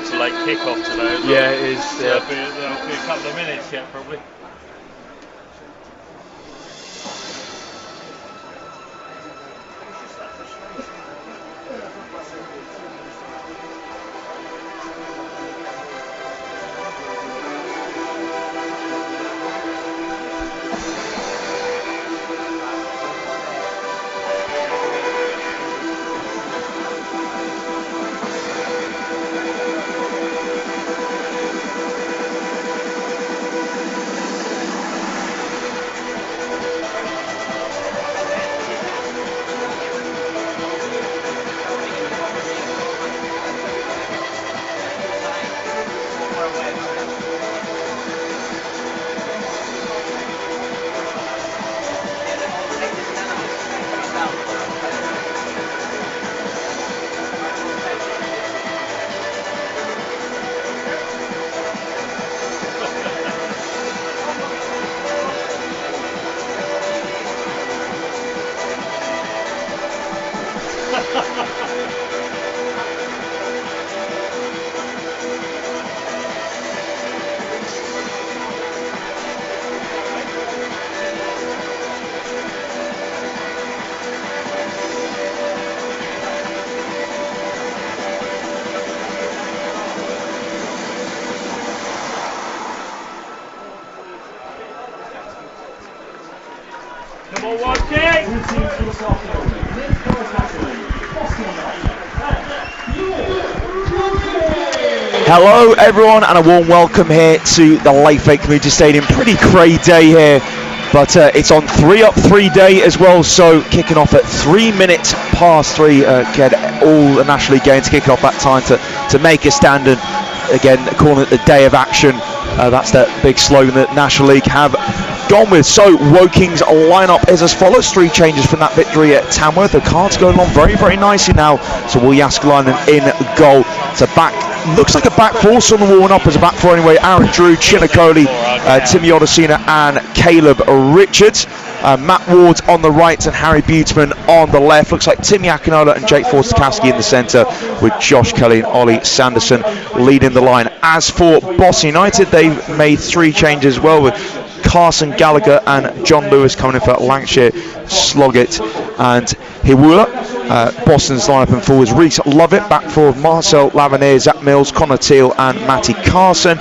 Quite a late kick-off today. Yeah, it is. There'll be a couple of minutes yet, probably. Hello everyone and a warm welcome here to the Layfake Community Stadium. Pretty grey day here, but it's on 3 up 3 day as well, so kicking off at 3 minutes past 3. Get all the National League games kicking off that time to make a stand, and again calling it the day of action. That's that big slogan that National League have gone with. So Woking's lineup is as follows: 3 changes from that victory at Tamworth. The cards going along very, very nicely now. So Will Jaskalainen in goal. It's a back, looks like a back four. Someone warming up as a back four anyway. Aaron Drew, Chinakoli, Timmy Odesina and Caleb Richards. Matt Ward on the right and Harry Buteman on the left. Looks like Timmy Akinola and Jake Forster-Caskey in the centre, with Josh Kelly and Ollie Sanderson leading the line. As for Boston United, they've made 3 changes as well, with Carson Gallagher and John Lewis coming in for Lancashire, Sloggett and Hiwula. Boston's lineup and forwards: Reece Lovett, back forward Marcel Lavenier, Zach Mills, Connor Teal and Matty Carson.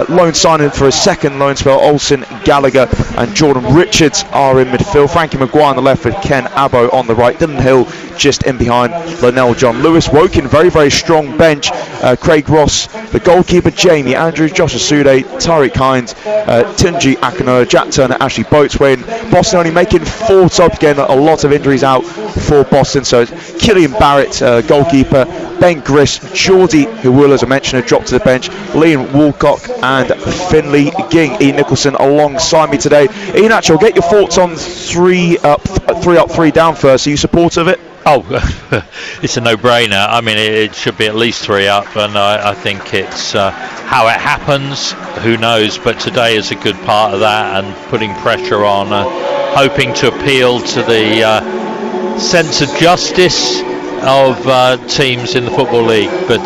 Loan signing for a second loan spell: Olsen, Gallagher and Jordan Richards are in midfield. Frankie Maguire on the left with Ken Abbo on the right. Dylan Hill just in behind Linnell John Lewis. Woking very, very strong bench. Craig Ross, the goalkeeper, Jamie Andrews, Josh Asude, Tariq Hines, Tunji Akinola, Jack Turner, Ashley Boatswain. Boston only making 4 subs, again a lot of injuries out for Boston. So it's Killian Barrett, goalkeeper, Ben Griss, Geordie, who will, as I mentioned, have dropped to the bench, Liam Woolcock and Finley Ging. Ian Nicholson alongside me today. Ian, actually, I'll get your thoughts on 3 up, 3 down first. Are you supportive of it? Oh, it's a no-brainer. I mean, it should be at least 3 up, and I think it's how it happens, who knows, but today is a good part of that, and putting pressure on, hoping to appeal to the sense of justice of teams in the Football League. But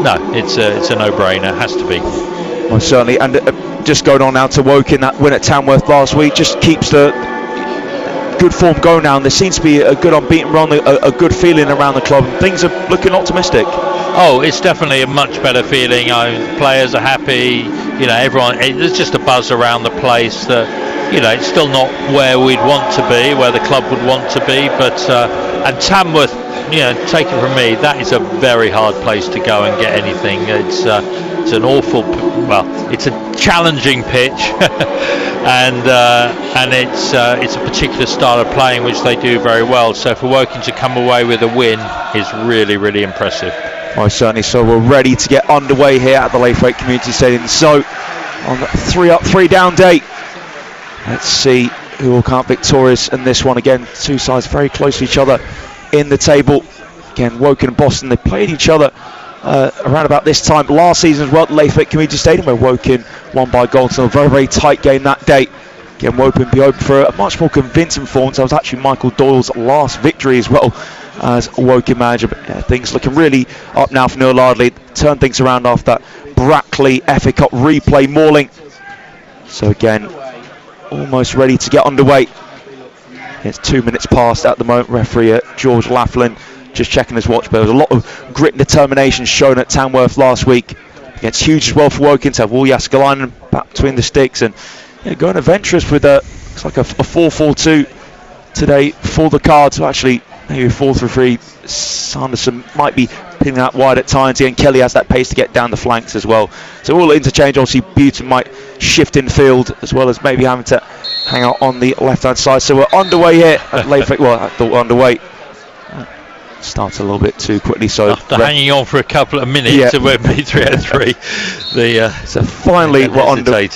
no, it's a no-brainer. It has to be. Well, certainly, and just going on now to Woking, that win at Tamworth last week just keeps the good form going now, and there seems to be a good unbeaten run, a good feeling around the club. Things are looking optimistic. Oh, it's definitely a much better feeling. Players are happy, everyone, there's just a buzz around the place that, it's still not where we'd want to be, where the club would want to be, but and Tamworth, take it from me, that is a very hard place to go and get anything. It's an awful, it's a challenging pitch, and it's a particular style of playing which they do very well. So for Woking to come away with a win is really, really impressive. Oh, certainly. So we're ready to get underway here at the Layfake Community Stadium. So on the 3 up 3 down day, let's see who will come out victorious in this one. Again, 2 sides very close to each other in the table. Again, Woking and Boston, they played each other around about this time last season as well at Layfake Community Stadium, where Woking won by goal. So a very, very tight game that day. Again, Woking be open for a much more convincing performance. That was actually Michael Doyle's last victory as well as Woking manager. But yeah, things looking really up now for Neil Lardley. Turned things around after that Brackley FA Cup replay mauling. So again, almost ready to get underway. It's 2 minutes past at the moment. Referee George Laughlin just checking his watch, but there was a lot of grit and determination shown at Tamworth last week. It's huge as well for Woking to have Will Jaskalainen back between the sticks and going adventurous with looks like a 4-4-2 today for the Cards. So actually maybe a 4-3-3. Sanderson might be pinning out wide at times. And Kelly has that pace to get down the flanks as well. So all interchange. Obviously Buton might shift in field as well as maybe having to hang out on the left hand side. So we're underway here at Layford. Well, I thought underway. Started a little bit too quickly, so after hanging on for a couple of minutes to win B303, so finally we're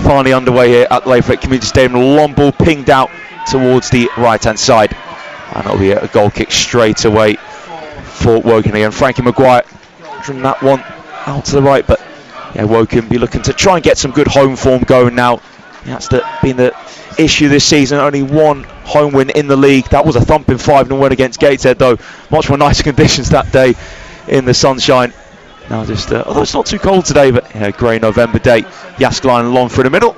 finally underway here at Layford Community Stadium. Long ball pinged out towards the right hand side, and it'll be a goal kick straight away for Woking again. Frankie Maguire from that one out to the right, but Woking be looking to try and get some good home form going now. That's been the issue this season. Only one home win in the league. That was a thumping 5-0 win against Gateshead, though. Much more nicer conditions that day in the sunshine. Now just, although it's not too cold today, but grey November day. Jaskalainen long through the middle.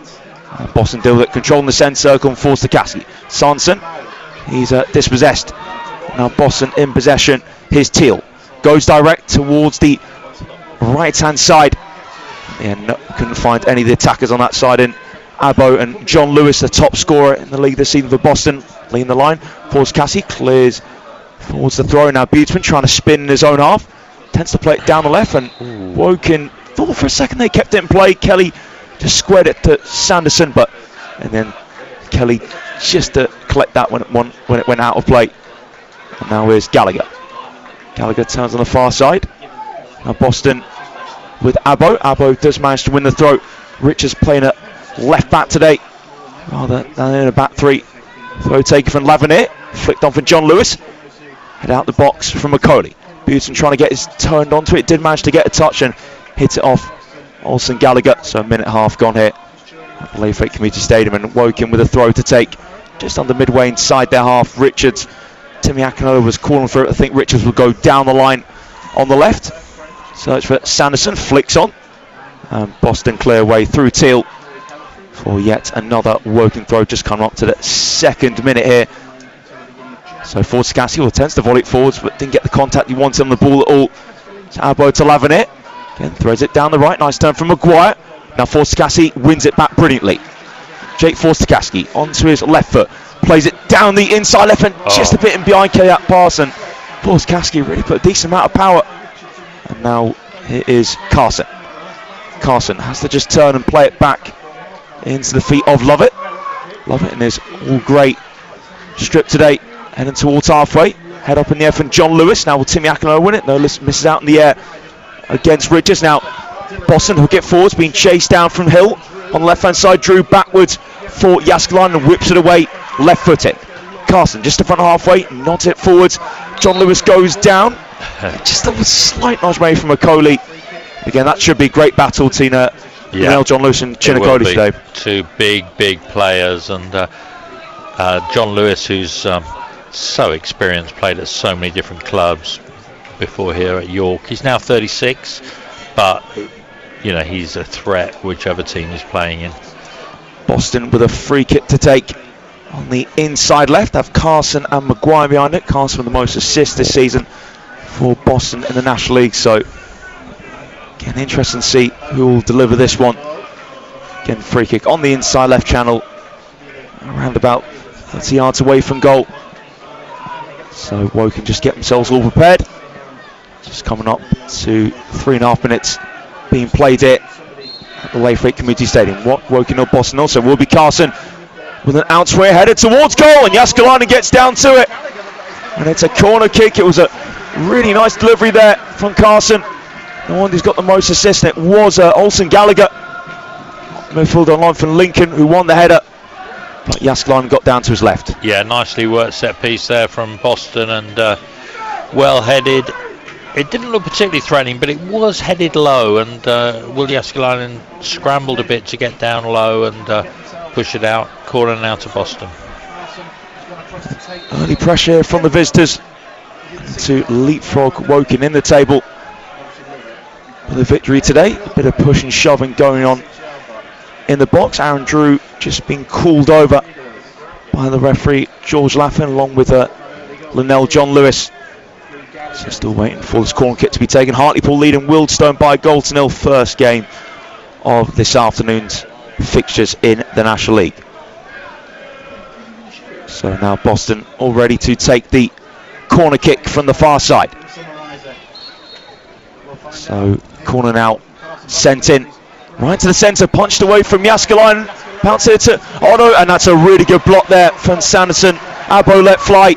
Boston deal with controlling the centre circle and forced to Cassie. Sanson, he's dispossessed. Now Boston in possession. Here's Teal. Goes direct towards the right hand side. Couldn't find any of the attackers on that side in. Abbo and John Lewis, the top scorer in the league this season for Boston, leading the line. Paul's Cassie clears towards the throw. Now Buteman trying to spin in his own half. Tends to play it down the left, and Woking thought for a second they kept it in play. Kelly just squared it to Sanderson, and then Kelly just to collect that when it went out of play. And now here's Gallagher. Gallagher turns on the far side. Now Boston with Abbo. Abbo does manage to win the throw. Richards playing a left back today, rather than in a back three. Throw taken from Lavernier, flicked on for John Lewis. Head out the box from Macaulay. Buton trying to get his turned onto it, did manage to get a touch and hit it off Olsen Gallagher. So a minute and a half gone here at Layford Community Stadium, and Woking with a throw to take just under midway inside their half. Richards, Timmy Akinola was calling for it. I think Richards will go down the line on the left. Search for Sanderson, flicks on. Boston clear away through Teal for yet another Woking throw, just coming up to the second minute here. So forward Scassi tends to volley it forwards, but didn't get the contact he wanted on the ball at all. So Abbo to Lavernier. Again, throws it down the right. Nice turn from Maguire. Now Forster-Cassie wins it back brilliantly. Jake Forster-Cassie onto his left foot. Plays it down the inside left and just a bit in behind Kayak pass. And Forster-Cassie really put a decent amount of power. And now it is Carson. Carson has to just turn and play it back into the feet of Lovett. Lovett in his all great strip today, heading towards halfway. Head up in the air from John Lewis. Now will Timmy Akinola win it? No, misses out in the air against Richards. Now Boston hook it forwards, being chased down from Hill on the left hand side. Drew backwards for Jaskalainen and whips it away left footed. Carson just to front halfway, nods it forwards. John Lewis goes down. Just a slight nudge away from Macaulay. Again, that should be a great battle, Tina. John Lewis and Chinakoli today. Two big players, and John Lewis, who's so experienced, played at so many different clubs before here at York. He's now 36, but he's a threat whichever team he's playing in. Boston with a free kick to take on the inside left. Have Carson and Maguire behind it. Carson with the most assists this season for Boston in the National League. So again, interesting to see who will deliver this one. Again, free kick on the inside left channel, around about 30 yards away from goal. So Woking just get themselves all prepared. Just coming up to 3.5 minutes being played here at the Layford Community Stadium. Woking or Boston also will be Carson with an outsway headed towards goal, and Jaskalainen gets down to it. And it's a corner kick. It was a really nice delivery there from Carson. The one who's got the most assists, and it was Olsen Gallagher, midfielder on line from Lincoln, who won the header. But Jaskalainen got down to his left. Yeah, nicely worked set piece there from Boston, and well headed. It didn't look particularly threatening, but it was headed low, and Will Jaskalainen scrambled a bit to get down low and push it out. Corner now to Boston. Early pressure from the visitors. to leapfrog Woking in the table with a victory today. A bit of push and shoving going on in the box. Aaron Drew just being called over by the referee George Laffin, along with Linnell John Lewis. So still waiting for this corner kick to be taken. Hartlepool leading Wealdstone by a goal to nil. First game of this afternoon's fixtures in the National League. So now Boston all ready to take the corner kick from the far side. So corner now sent in right to the centre, punched away from Jaskalainen, bounce it to Otto, and that's a really good block there from Sanderson. Abo let fly,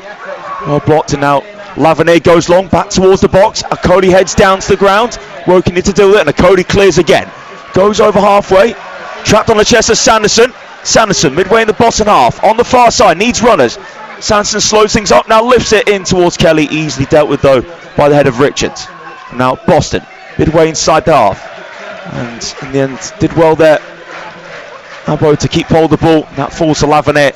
well blocked, and now Lavernier goes long back towards the box. Cody heads down to the ground, Woking need to deal with it, and Cody clears again, goes over halfway, trapped on the chest of Sanderson. Sanderson midway in the bottom half, on the far side, needs runners. Sanderson slows things up, now lifts it in towards Kelly, easily dealt with though by the head of Richards. And now Boston, midway inside the half, and in the end did well there, Abo, to keep hold of the ball. That falls to Lavernier,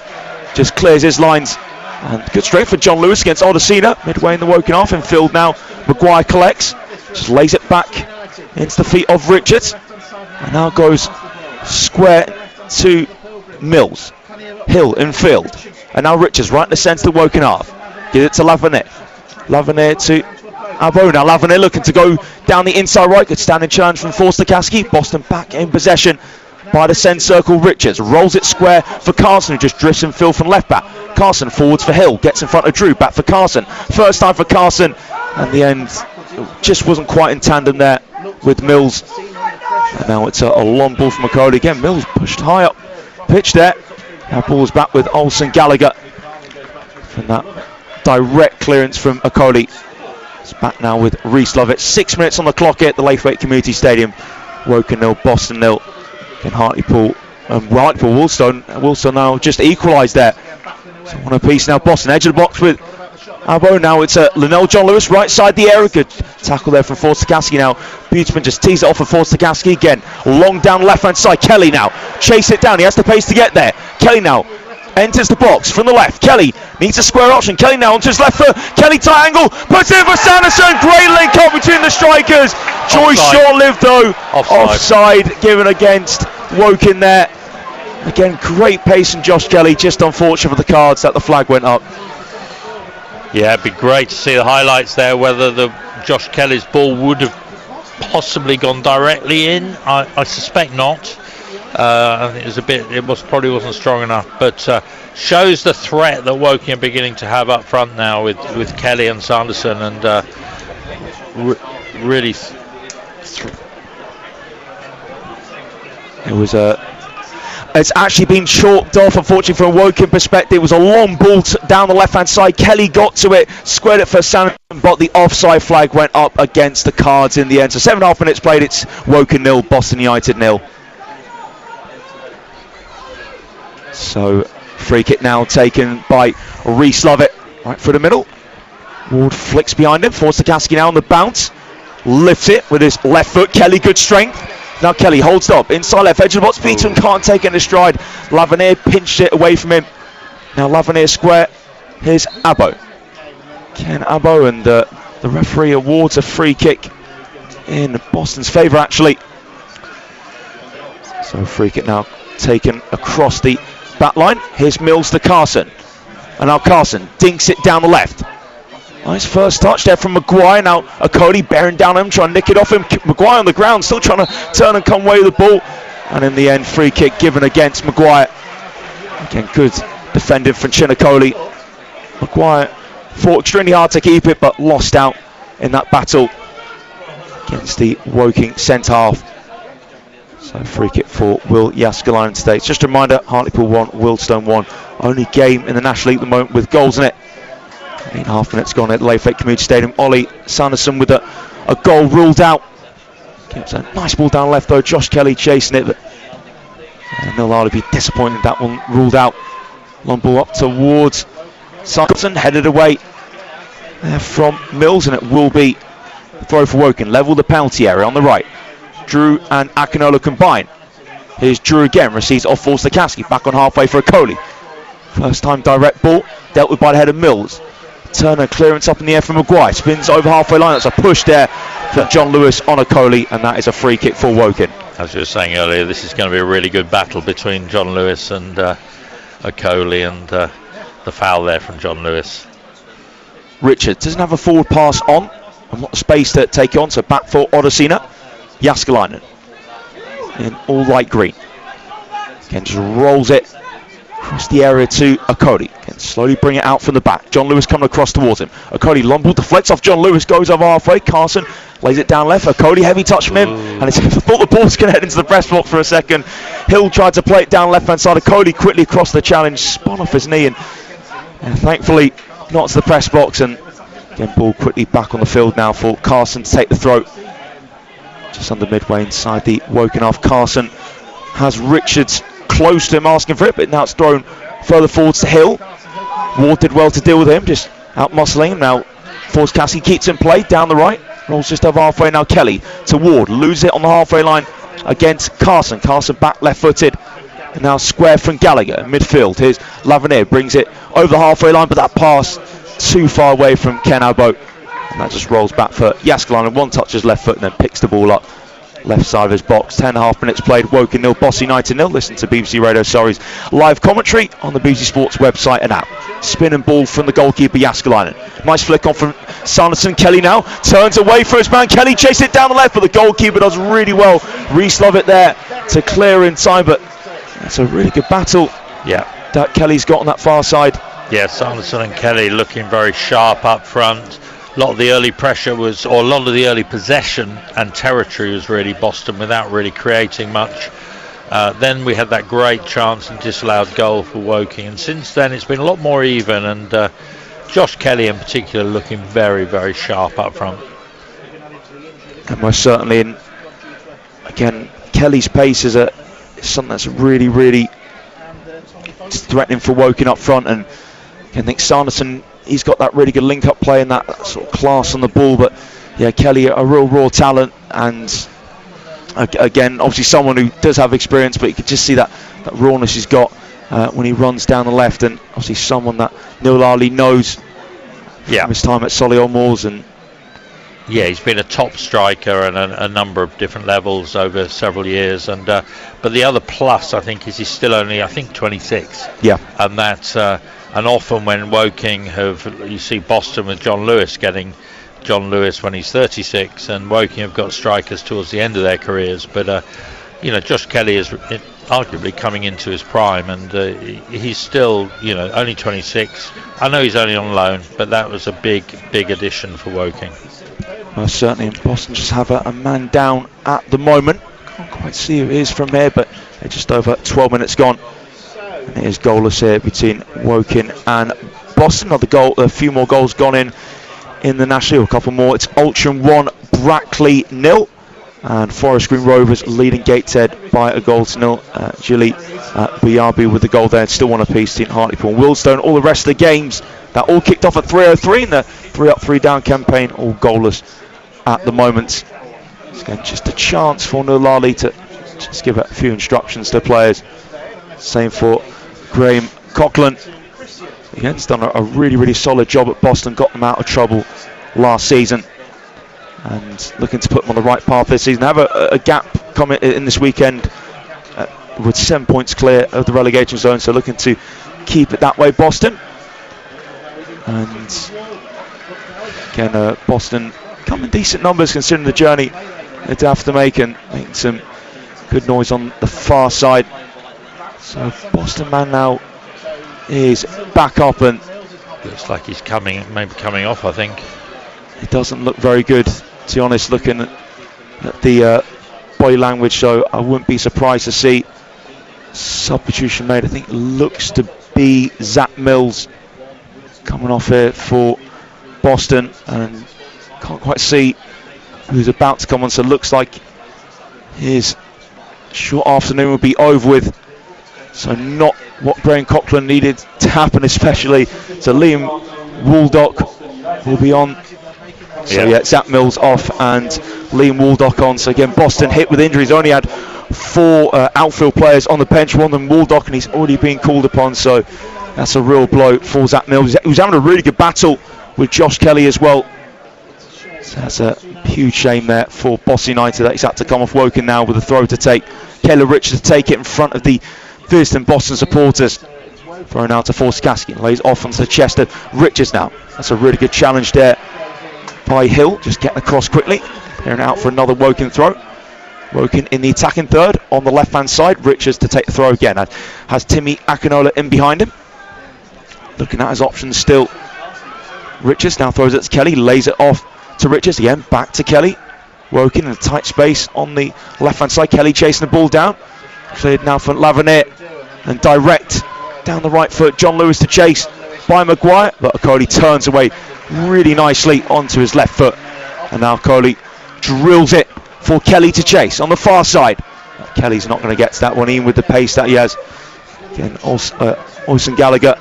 just clears his lines, and good strength for John Lewis against Odesina, midway in the Woking half. In field now, Maguire collects, just lays it back into the feet of Richards, and now goes square to Mills. Hill in field, and now Richards right in the centre of the Woking half, gives it to Lavernier. Lavernier to Abo. Now Lavernier looking to go down the inside right, good standing challenge from Forster-Caskey. Boston back in possession by the centre circle. Richards rolls it square for Carson, who just drifts in field from left back. Carson forwards for Hill, gets in front of Drew, back for Carson. First time for Carson, and the end just wasn't quite in tandem there with Mills. And now it's a long ball from McCauley again. Mills pushed high up pitch there. Now ball's back with Olsen Gallagher from that direct clearance from Okoli. It's back now with Reese Lovett. 6 minutes on the clock here at the Laithwaite Community Stadium. Woking 0, Boston 0. Again, Hartlepool Wealdstone now just equalised there. So one apiece now. Boston edge of the box with Abo. Now it's Linnell John Lewis right side the area. Good tackle there from Forster-Caskey now. Buteman just tees it off of Forster-Caskey again. Long down left hand side. Kelly now chase it down. He has the pace to get there. Kelly now enters the box from the left. Kelly needs a square option. Kelly now onto his left foot. Kelly tight angle. Puts it for Sanderson. Great link up between the strikers. Joyce short-lived though. Offside given against Woking there. Again, great pace from Josh Kelly. Just unfortunate for the Cards that the flag went up. Yeah, it'd be great to see the highlights there, whether the Josh Kelly's ball would have possibly gone directly in. I suspect not. I think it probably wasn't strong enough, but shows the threat that Woking are beginning to have up front now with Kelly and Sanderson, and really it was it's actually been chalked off, unfortunately, from a Woking perspective. It was a long ball down the left-hand side. Kelly got to it, squared it for Sanderson, but the offside flag went up against the Cards in the end. So 7.5 minutes played, it's Woking 0, Boston United 0. So free kick now taken by Reese Lovett, right through the middle. Ward flicks behind him, Forster-Caskey now on the bounce. Lifts it with his left foot. Kelly, good strength. Now Kelly holds it up, inside left edge of the box. Beaton can't take it in his stride. Lavernier pinched it away from him. Now Lavernier square. Here's Abo. Ken Abo, and the referee awards a free kick in Boston's favour, actually. So free kick now taken across the back line. Here's Mills to Carson. And now Carson dinks it down the left. Nice first touch there from Maguire. Now Cody bearing down on him, trying to nick it off him. Maguire on the ground, still trying to turn and come away with the ball. And in the end, free kick given against Maguire. Again, good defending from Chinakoli. Maguire fought extremely hard to keep it, but lost out in that battle against the Woking centre half. So free kick for Will Jaskalainen today. It's just a reminder, Hartlepool 1, Wealdstone 1. Only game in the National League at the moment with goals in it. 8.5 minutes gone at Laithwaite Community Stadium. Ollie Sanderson with a goal ruled out. Gets a nice ball down left though. Josh Kelly chasing it, but Neil Harley be disappointed that one ruled out. Long ball up towards Sanderson, headed away there from Mills, and it will be a throw for Woking. Level the penalty area on the right. Drew and Akinola combine. Here's Drew again, receives off Forster-Caskey, back on halfway for Okoli. First time direct ball, dealt with by the head of Mills. Turner clearance up in the air from Maguire. Spins over halfway line. That's a push there for John Lewis on Okoli, and that is a free kick for Woking. As you were saying earlier, this is going to be a really good battle between John Lewis and Okoli, and the foul there from John Lewis. Richards doesn't have a forward pass on and what space to take on, so back for Odesina. Jaskalainen in all light green. Again, just rolls it across the area to Okoli. Can slowly bring it out from the back. John Lewis coming across towards him. Okoli, long ball deflects off John Lewis, goes over halfway. Carson lays it down left. Okoli, heavy touch from him. And I thought the ball's going to head into the press block for a second. Hill tried to play it down left hand side. Okoli quickly across the challenge, spun off his knee, and thankfully not to the press box. And again, ball quickly back on the field now for Carson to take the throw. Just under midway inside the Woking half. Carson has Richards close to him asking for it, but now it's thrown further forwards to Hill. Ward did well to deal with him, just out muscling him. Now Force Cassie keeps in play down the right, rolls just over halfway. Now Kelly to Ward, loses it on the halfway line against Carson. Carson back left footed, and now square from Gallagher in midfield. Here's Lavernier, brings it over the halfway line, but that pass too far away from Ken Albo, and that just rolls back for Jaskalainen. One touches left foot and then picks the ball up left side of his box. 10.5 minutes played. Woking 0, Boss United 0. Listen to BBC Radio Surrey's live commentary on the BBC Sports website and app. Spin and ball from the goalkeeper Jaskalainen. Nice flick on from Sanderson. Kelly now turns away for his man. Kelly chases it down the left, but the goalkeeper does really well. Reese Lovett there to clear inside, but that's a really good battle. Yeah, that Kelly's got on that far side. Yeah, Sanderson and Kelly looking very sharp up front. A lot of the early pressure was, or a lot of the early possession and territory was really Boston without really creating much. Then we had that great chance and disallowed goal for Woking, and since then it's been a lot more even, and Josh Kelly in particular looking very, very sharp up front. And most certainly, and again, Kelly's pace is something that's really, really threatening for Woking up front, and I think Sanderson, he's got that really good link-up play and that sort of class on the ball, but yeah, Kelly, a real raw talent, and again, obviously someone who does have experience, but you can just see that rawness he's got when he runs down the left, and obviously someone that Neil Ali knows from his time at Solihull Moors. And yeah, he's been a top striker at a number of different levels over several years, and but the other plus I think is he's still only 26. Yeah, and that's and often when Woking you see Boston with John Lewis getting John Lewis when he's 36, and Woking have got strikers towards the end of their careers. But Josh Kelly is arguably coming into his prime, and he's still only 26. I know he's only on loan, but that was a big addition for Woking. Well, certainly, Boston just have a man down at the moment. Can't quite see who it is from here, but they're just over 12 minutes gone. And it is goalless here between Woking and Boston. A few more goals gone in the National League, a couple more. It's Altrincham 1, Brackley 0, and Forest Green Rovers leading Gateshead by a goal to 0. Gilly Biabi with the goal there, still one apiece. Team Hartlepool and Willstone. All the rest of the games that all kicked off at 3:03 in the 3 up 3 down campaign, all goalless at the moment. Again, just a chance for Neil Lally to just give a few instructions to players. Same for Graham Coughlin. Again, he's done a really, really solid job at Boston, got them out of trouble last season, and looking to put them on the right path this season. Have a gap coming in this weekend with 7 points clear of the relegation zone, so looking to keep it that way, Boston. And again, Boston come in decent numbers considering the journey they'd have to make, and making some good noise on the far side. So Boston man now is back up, and looks like he's maybe coming off. I think it doesn't look very good, to be honest, looking at the body language, so I wouldn't be surprised to see substitution made. I think it looks to be Zach Mills coming off here for Boston, and can't quite see who's about to come on, so it looks like his short afternoon will be over with. So not what Graham Coughlin needed to happen, especially. So Liam Waldock will be on. So yeah, Zach Mills off and Liam Waldock on. So again, Boston hit with injuries. Only had 4 outfield players on the bench, one of them Waldock, and he's already been called upon. So that's a real blow for Zach Mills. He was having a really good battle with Josh Kelly as well. So that's a huge shame there for Boston United that he's had to come off Woking now with a throw to take. Kayla Richards to take it in front of the Thurston Boston supporters. Thrown out to force Gaskin, lays off onto the chest of Richards now. That's a really good challenge there by Hill, just getting across quickly. Clearing out for another Woking throw. Woking in the attacking third on the left hand side. Richards to take the throw again. Has Timmy Akinola in behind him. Looking at his options still. Richards now throws it to Kelly, lays it off to Richards again, back to Kelly. Woking in a tight space on the left hand side. Kelly chasing the ball down. Cleared now for Lavernet, and direct down the right foot. John Lewis to chase by Maguire, but Okoli turns away really nicely onto his left foot. And now Okoli drills it for Kelly to chase on the far side. Kelly's not going to get to that one, even with the pace that he has. Again, Olsen Gallagher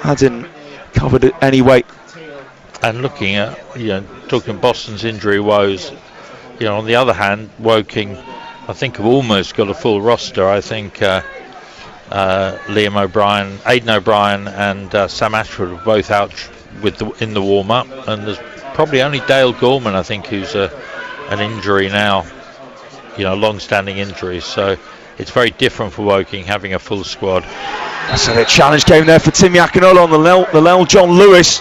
hadn't covered it anyway. And looking at, talking Boston's injury woes, on the other hand, Woking, I think, have almost got a full roster. I think Liam O'Brien, Aidan O'Brien and Sam Ashford are both out in the warm-up, and there's probably only Dale Gorman, I think, who's an injury now, long-standing injury. So it's very different for Woking having a full squad. So the challenge came there for Timmy Akinola on the Lel John Lewis.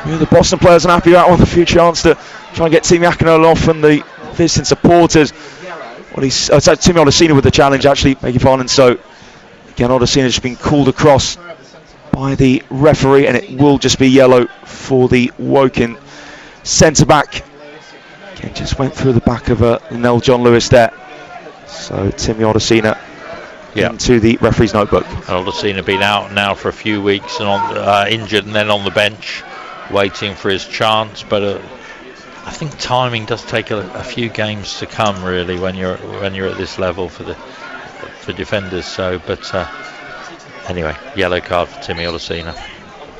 The Boston players are happy about one, a few chance to try and get Timmy Akinola off and the visiting supporters. Timmy Odesina with the challenge, actually, beg your pardon. So again, Odesina just been called across by the referee, and it will just be yellow for the Woking centre back. Again, just went through the back of Nell John Lewis there. So Timmy Odesina into the referee's notebook. Odesina been out now for a few weeks and injured, and then on the bench waiting for his chance. But I think timing does take a few games to come, really, when you're at this level for defenders. So, but anyway, yellow card for Timmy Odesina.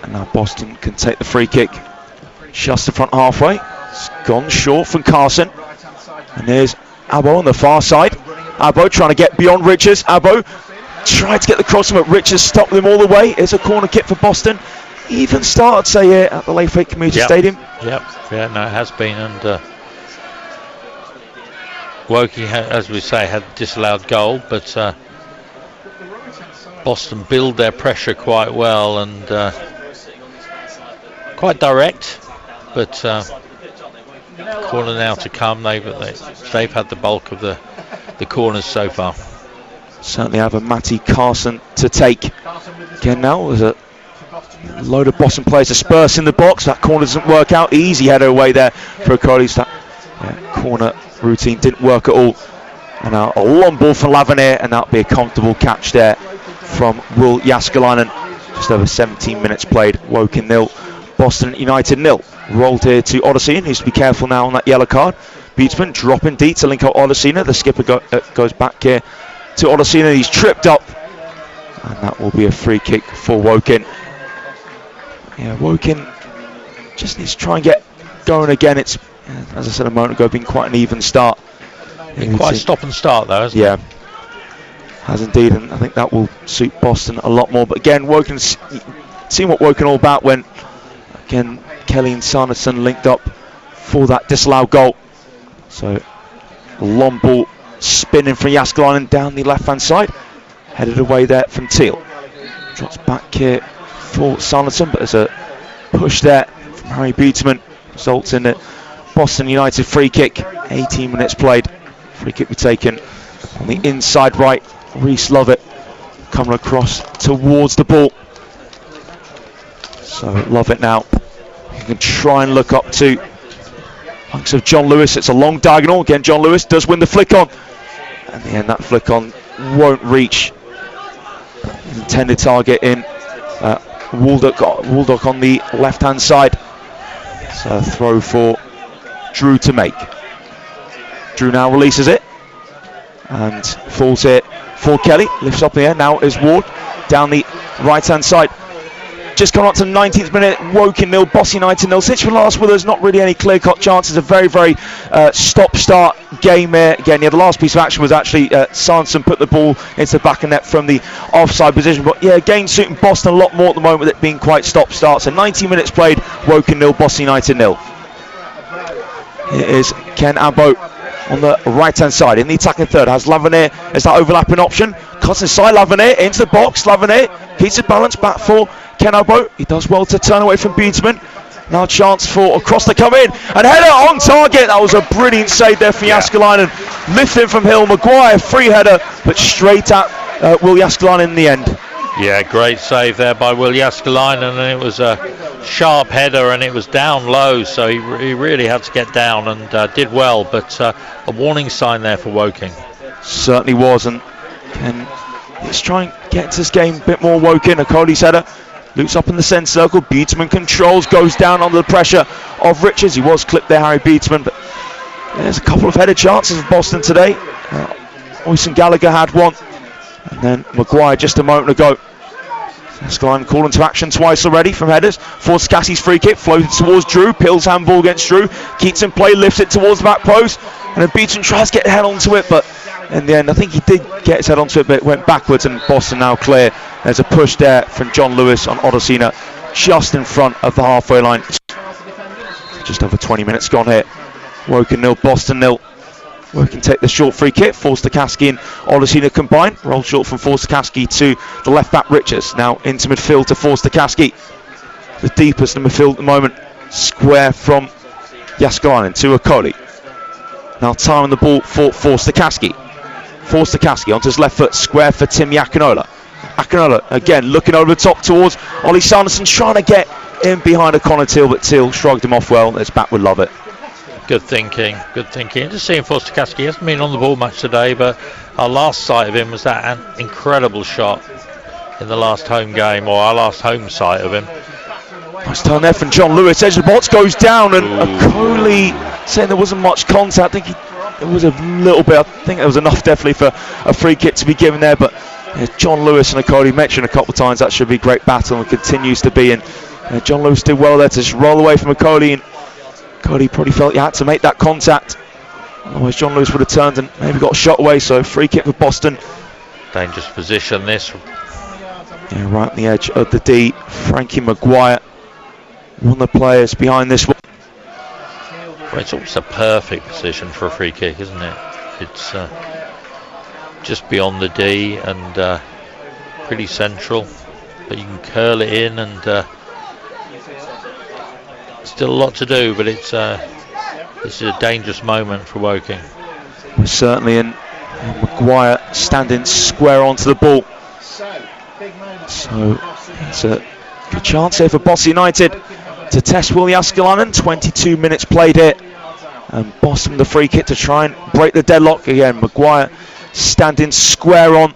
And now Boston can take the free kick just the front halfway. It's gone short from Carson, and there's Abo on the far side. Abo trying to get beyond Richards. Abo tried to get the cross, but Richards stopped them all the way. It's a corner kick for Boston. Even start, I'd say, here at the Layfake Community Stadium. It has been. And Woking, as we say, had a disallowed goal, but Boston build their pressure quite well and quite direct. But corner now to come. They've had the bulk of the corners so far. Certainly have a Matty Carson to take. Again now, there's a load of Boston players dispersed in the box. That corner doesn't work out. Easy header away there for Okoli. That corner routine didn't work at all. And now a long ball for Lavernet, and that'll be a comfortable catch there from Will Jaskalainen. Just over 17 minutes played. Woking 0, Boston United 0. Rolled here to Odesina. Needs to be careful now on that yellow card. Beatsman dropping deep to link out Odesina. The skipper goes back here to Odesina. He's tripped up, and that will be a free kick for Woking. Woking just needs to try and get going again. It's, as I said a moment ago, been quite an even start. Been quite stop and start though, hasn't it? Has indeed, and I think that will suit Boston a lot more. But again, Woking, seeing what Woking all about when again Kelly and Sanderson linked up for that disallowed goal. So long ball spinning from Jaskalainen down the left hand side, headed away there from Teal. Drops back here for Sanderson, but there's a push there from Harry Beatsman, results in a Boston United free kick. 18 minutes played. Free kick be taken on the inside right. Reese Lovett coming across towards the ball. So Lovett now, you can try and look up to likes of John Lewis. It's a long diagonal. Again, John Lewis does win the flick on. And in the end, that flick on won't reach intended target in Waldock on the left hand side. So a throw for Drew to make. Drew now releases it and falls here for Kelly. Lifts up in the air. Now is Ward down the right hand side. Just come up to the 19th minute. Woking 0, Boston United 0. Since we last with us, not really any clear-cut chances. A very, very stop-start game here. Again, the last piece of action was actually Sanson put the ball into the back of net from the offside position. But yeah, again, suiting Boston a lot more at the moment with it being quite stop-start. So 90 minutes played, Woking 0, Boston United 0. Here is Ken Abbo on the right-hand side in the attacking third. Has Lavernier as that overlapping option. Cuts inside Lavernier into the box. Lavernier keeps his balance back for Ken Abbo. He does well to turn away from Beadsman. Now a chance for a cross to come in. And header on target. That was a brilliant save there from Jääskeläinen. Lifting from Hill. Maguire, free header, but straight at Will Jääskeläinen in the end. Yeah, great save there by Will Jääskeläinen, and it was a sharp header and it was down low, so he really had to get down and did well, but a warning sign there for Woking. Certainly was, and let's try and get to this game a bit more. Woking. Okoli's header loops up in the centre circle. Beadsman controls, goes down under the pressure of Richards. He was clipped there, Harry Beadsman, but there's a couple of header chances of Boston today. Oyson Gallagher had one, and then Maguire just a moment ago. Jääskeläinen called into action twice already from headers. Forces Cassie's free kick, floated towards Drew. Pill's handball against Drew. Keeps in play, lifts it towards the back post, and then Beadsman tries to get a head onto it, but in the end, I think he did get his head onto it, but it went backwards, and Boston now clear. There's a push there from John Lewis on Odosina, just in front of the halfway line. Just over 20 minutes gone here. Woking 0, Boston 0. Woking take the short free kick. Forster-Caskey and Odosina combine. Roll short from Forster-Caskey to the left back Richards. Now into midfield to Forster-Caskey. The deepest in midfield at the moment. Square from Jääskeläinen to Okoli. Now timing the ball for Forster-Caskey. Forster-Caskey onto his left foot, square for Tim Akinola. Akinola again looking over the top towards Ollie Sanderson, trying to get in behind O'Connor Teal, but Teal shrugged him off well. His back would love it. Good thinking. Just seeing Forster-Caskey, he hasn't been on the ball much today, but our last sight of him was that incredible shot in the last home game, or our last home sight of him. Nice turn there from John Lewis. Edge of the box goes down, and Okoli saying there wasn't much contact. I think it was a little bit. I think there was enough definitely for a free kick to be given there, but John Lewis and Okoli mentioned a couple of times that should be a great battle, and continues to be. And John Lewis did well there to just roll away from Okoli, and Okoli probably felt he had to make that contact. Otherwise John Lewis would have turned and maybe got shot away, so free kick for Boston. Dangerous position this. Yeah, right on the edge of the D. Frankie Maguire, one of the players behind this one. Well, it's almost a perfect position for a free kick, isn't it? It's just beyond the D and pretty central, but you can curl it in, and still a lot to do, but it's this is a dangerous moment for Woking. Certainly, and Maguire standing square onto the ball. So it's a good chance here for Boston United to test Will Jääskeläinen. 22 minutes played here, and Boston the free kick to try and break the deadlock again. Maguire standing square on,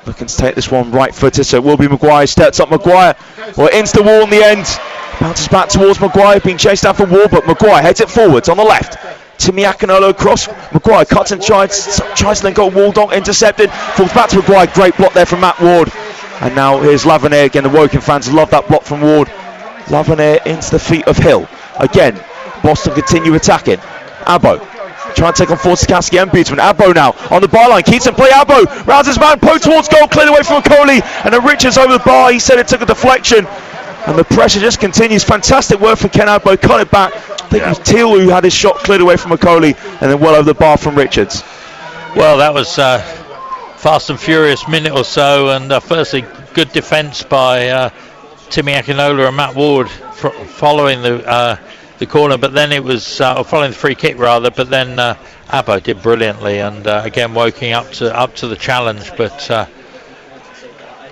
looking to take this one right footed, so it will be Maguire. Steps up Maguire, well, into the wall in the end, bounces back towards Maguire, being chased down from Wall, but Maguire heads it forwards on the left. Timmy Akinola across. Maguire cuts and tries to then go Waldonk, intercepted, falls back to Maguire. Great block there from Matt Ward. And now here's Lavernier again. The Woking fans love that block from Ward. Lavernier into the feet of Hill. Again, Boston continue attacking. Abbo trying to take on Forster-Caskey and Beadsman. Abbo now on the byline, keeps in play. Abbo rounds his man, post towards goal, cleared away from Okoli, and then Richards over the bar. He said it took a deflection, and the pressure just continues. Fantastic work from Ken Abbo, cut it back. I think it was Teal who had his shot cleared away from Okoli, and then well over the bar from Richards. Well, that was fast and furious minute or so, and firstly good defence by Timmy Akinola and Matt Ward following the corner, but then it was following the free kick rather, but then Abbo did brilliantly, and again Woking up to the challenge, but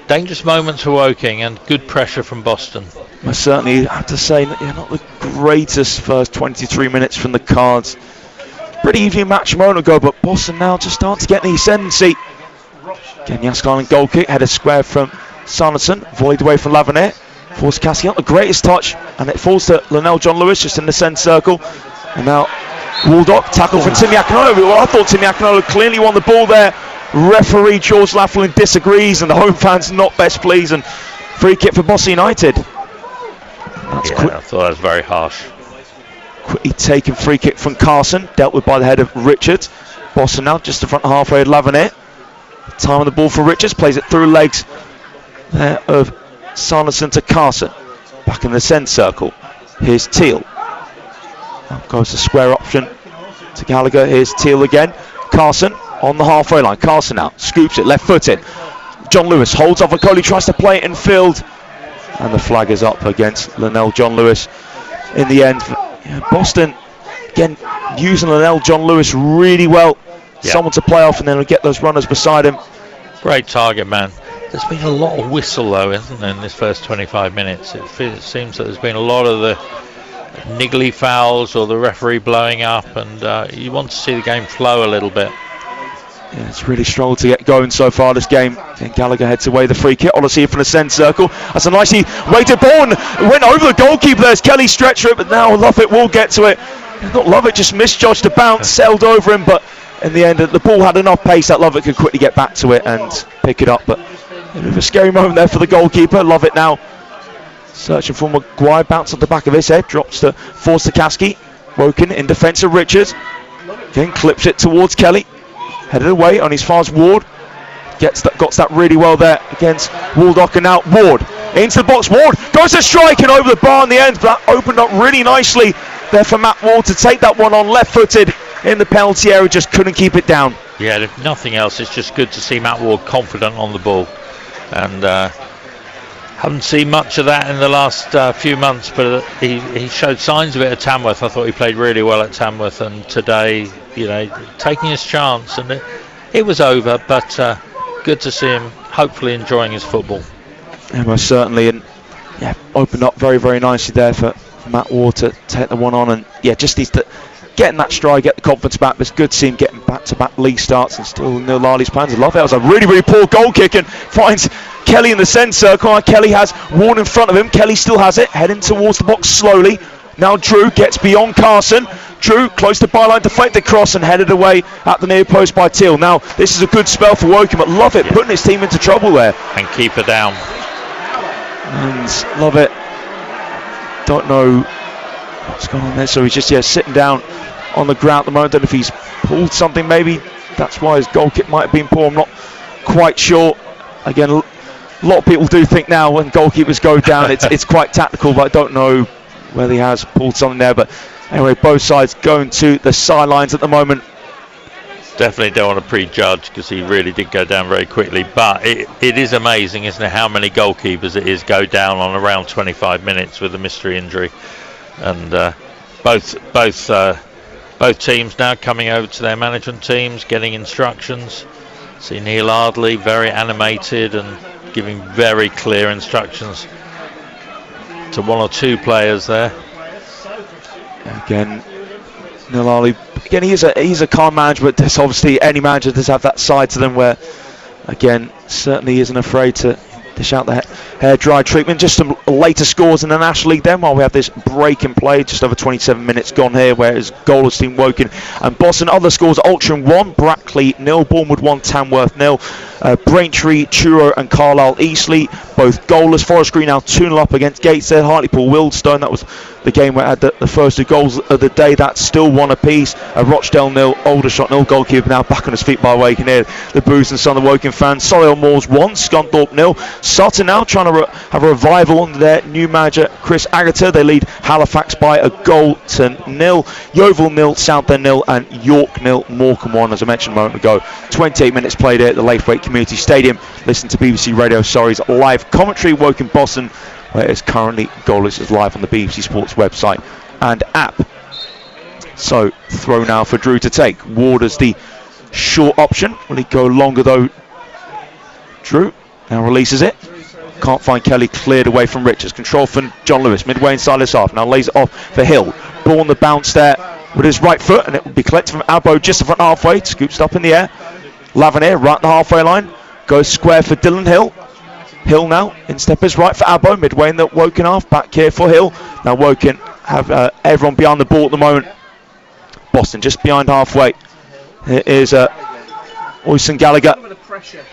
dangerous moments for Woking and good pressure from Boston. I certainly have to say that not the greatest first 23 minutes from the Cards. Pretty even match a moment ago, but Boston now just start to get the ascendancy. Again, Jääskeläinen goal kick, headed square from Sanderson, volleyed away from Lavernier. Forster-Caskey not the greatest touch, and it falls to Lionel John Lewis just in the centre circle. And now Waldonk, tackle from Timmy Akinola. Well, I thought Timmy Akinola clearly won the ball there. Referee George Laughlin disagrees, and the home fans not best pleased, and free kick for Boston United. I thought that was very harsh. quickly taken free kick from Carson, dealt with by the head of Richards. Boston now just the front halfway of Lavanette. Time on the ball for Richards, plays it through legs there of Sanderson to Carson. Back in the centre circle. Here's Teal. Now goes the square option to Gallagher. Here's Teal again. Carson on the halfway line. Carson now scoops it left footed. John Lewis holds off Okoli, tries to play it in field. And the flag is up against Linnell John Lewis in the end. Boston again using Linnell John Lewis really well. Someone to play off and then we'll get those runners beside him. Great target man. There's been a lot of whistle though, isn't there, in this first 25 minutes? It seems that there's been a lot of the niggly fouls or the referee blowing up, and you want to see the game flow a little bit. Yeah, it's really struggled to get going so far this game. And Gallagher heads away the free kick. Odyssey from the centre circle. That's a nicely weighted ball and went over the goalkeeper. There's Kelly stretched it, but now Lovett will get to it. Not Lovett, just misjudged the bounce, sailed over him, but in the end the ball had enough pace that Lovett could quickly get back to it and pick it up. But a bit of a scary moment there for the goalkeeper. Lovett now searching for Maguire. Bounce on the back of his head, drops to Forster-Caskey. Woken in defence of Richards. Again clips it towards Kelly. Headed away on his fast Ward. Got that really well there against Waldock, and now Ward into the box. Ward goes to strike and over the bar in the end, but that opened up really nicely there for Matt Ward to take that one on left-footed in the penalty area. Just couldn't keep it down. Yeah, if nothing else, it's just good to see Matt Ward confident on the ball, and haven't seen much of that in the last few months, but he showed signs of it at Tamworth. I thought he played really well at Tamworth, and today, taking his chance, and it was over, but good to see him hopefully enjoying his football. Yeah, most certainly, and opened up very, very nicely there for Matt Ward to take the one on, and just needs to get in that stride, get the confidence back. But it's good to see him getting back-to-back league starts and still Neil Lali's plans. I love it. It was a really, really poor goal kick and finds Kelly in the centre circle. Kelly has Ward in front of him. Kelly still has it, heading towards the box slowly. Now Drew gets beyond Carson. Drew close to byline, deflect the cross and headed away at the near post by Teal. Now this is a good spell for Woking, but Lovett putting his team into trouble there. And keep her down. And Lovett, don't know what's going on there. So he's just sitting down on the ground at the moment. Don't know if he's pulled something, maybe that's why his goal kick might have been poor. I'm not quite sure. Again, a lot of people do think now when goalkeepers go down it's quite tactical, but I don't know whether he has pulled something there. But anyway, both sides going to the sidelines at the moment. Definitely don't want to prejudge because he really did go down very quickly, but it is amazing, isn't it, how many goalkeepers it is go down on around 25 minutes with a mystery injury. And both teams now coming over to their management teams, getting instructions. See Neil Ardley very animated and giving very clear instructions to one or two players there. Again, Neil Ardley, again, he's a calm manager, but there's obviously any manager does have that side to them where, again, certainly isn't afraid to dish out the hair dry treatment. Just some later scores in the National League then, while we have this break in play. Just over 27 minutes gone here, where it's goalless team Woking and Boston. Other scores: Altrincham 1, Brackley 0, Bournemouth 1, Tamworth 0, Braintree, Truro and Carlisle Eastleigh both goalless. Forest Green now 2-0 up against Gateshead. Hartlepool Wildstone, that was the game where I had the first two goals of the day. That's still one apiece. Rochdale 0, Aldershot 0. Goalkeeper now back on his feet by Woking here. The boos and some of the Woking fans. Solihull Moors 1, Scunthorpe 0. Sutton now trying to have a revival under their new manager Chris Agata. They lead Halifax by a goal to 0. Yeovil 0, Southend 0 and York 0, Morecambe 1, as I mentioned a moment ago. 28 minutes played here at the Laithwaite Community Stadium. Listen to BBC Radio Surrey's live commentary. Woking Boston, where it's currently goalless, is live on the BBC Sports website and app. So throw now for Drew to take. Ward as the short option. Will he go longer though? Drew now releases it. Can't find Kelly, cleared away from Richards. Control from John Lewis, midway inside this half. Now lays it off for Hill. Ball on the bounce there with his right foot, and it will be collected from Albo just the front halfway. Scoops up in the air. Lavanere right at the halfway line. Goes square for Dylan Hill. Hill now in step is right for Abbo, midway in the Woking half. Back here for Hill. Now Woking have everyone behind the ball at the moment. Boston just behind halfway. Here is Oyson Gallagher.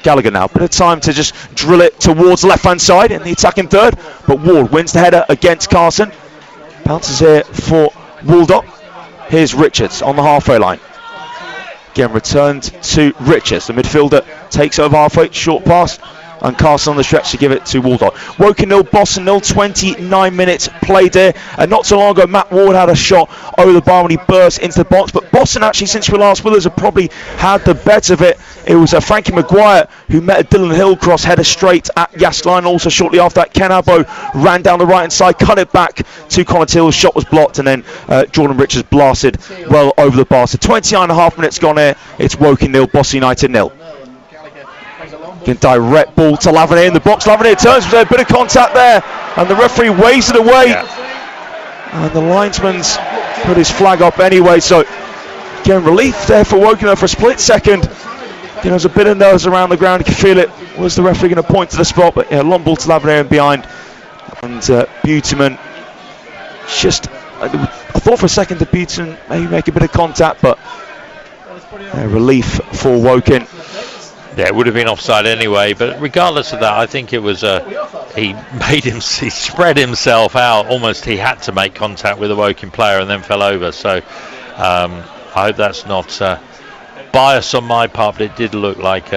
Gallagher now, bit of time to just drill it towards the left hand side in the attacking third. But Ward wins the header against Carson. Bounces here for Waldo. Here's Richards on the halfway line. Again returned to Richards. The midfielder takes over halfway, short pass, and Carson on the stretch to give it to Waldo. Woking 0, Boston 0, 29 minutes played there. And not so long ago, Matt Ward had a shot over the bar when he burst into the box. But Boston, actually, since we last with us, have probably had the better of it. It was Frankie Maguire who met a Dylan Hill cross, header straight at Yaskline. Also, shortly after that, Ken Abbo ran down the right-hand side, cut it back to Connor Till's shot was blocked, and then Jordan Richards blasted well over the bar. So 29.5 minutes gone here. It's Woking 0, Boston United 0. Direct ball to Lavinier in the box. Lavinier turns, with a bit of contact there, and the referee waves it away. Yeah. And the linesman's put his flag up anyway. So again, relief there for Woking for a split second. There's a bit of nerves around the ground. You can feel it. Was the referee going to point to the spot? But yeah, long ball to Lavinier and behind. And Buteman just, I thought for a second that Buteman maybe make a bit of contact, but relief for Woking. Yeah, it would have been offside anyway, but regardless of that, I think it was he spread himself out. Almost he had to make contact with a Woking player and then fell over. So I hope that's not bias on my part, but it did look like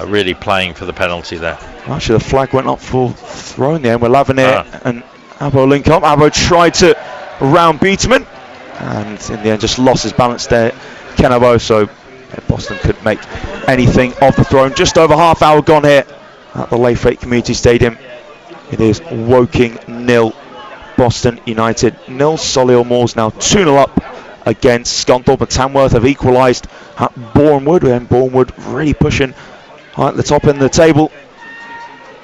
really playing for the penalty there. Actually, the flag went up for throw in the end where Lavinier and Abbo link up. Abbo tried to round Buteman and in the end just lost his balance there, Ken Abbo, so Boston couldn't make anything of the throw. Just over half hour gone here at the Layfake Community Stadium. It is Woking 0, Boston United 0. Solihull Moors now 2-0 up against Scunthorpe, and Tamworth have equalised at Bournemouth, and Bournemouth really pushing at the top end of the table.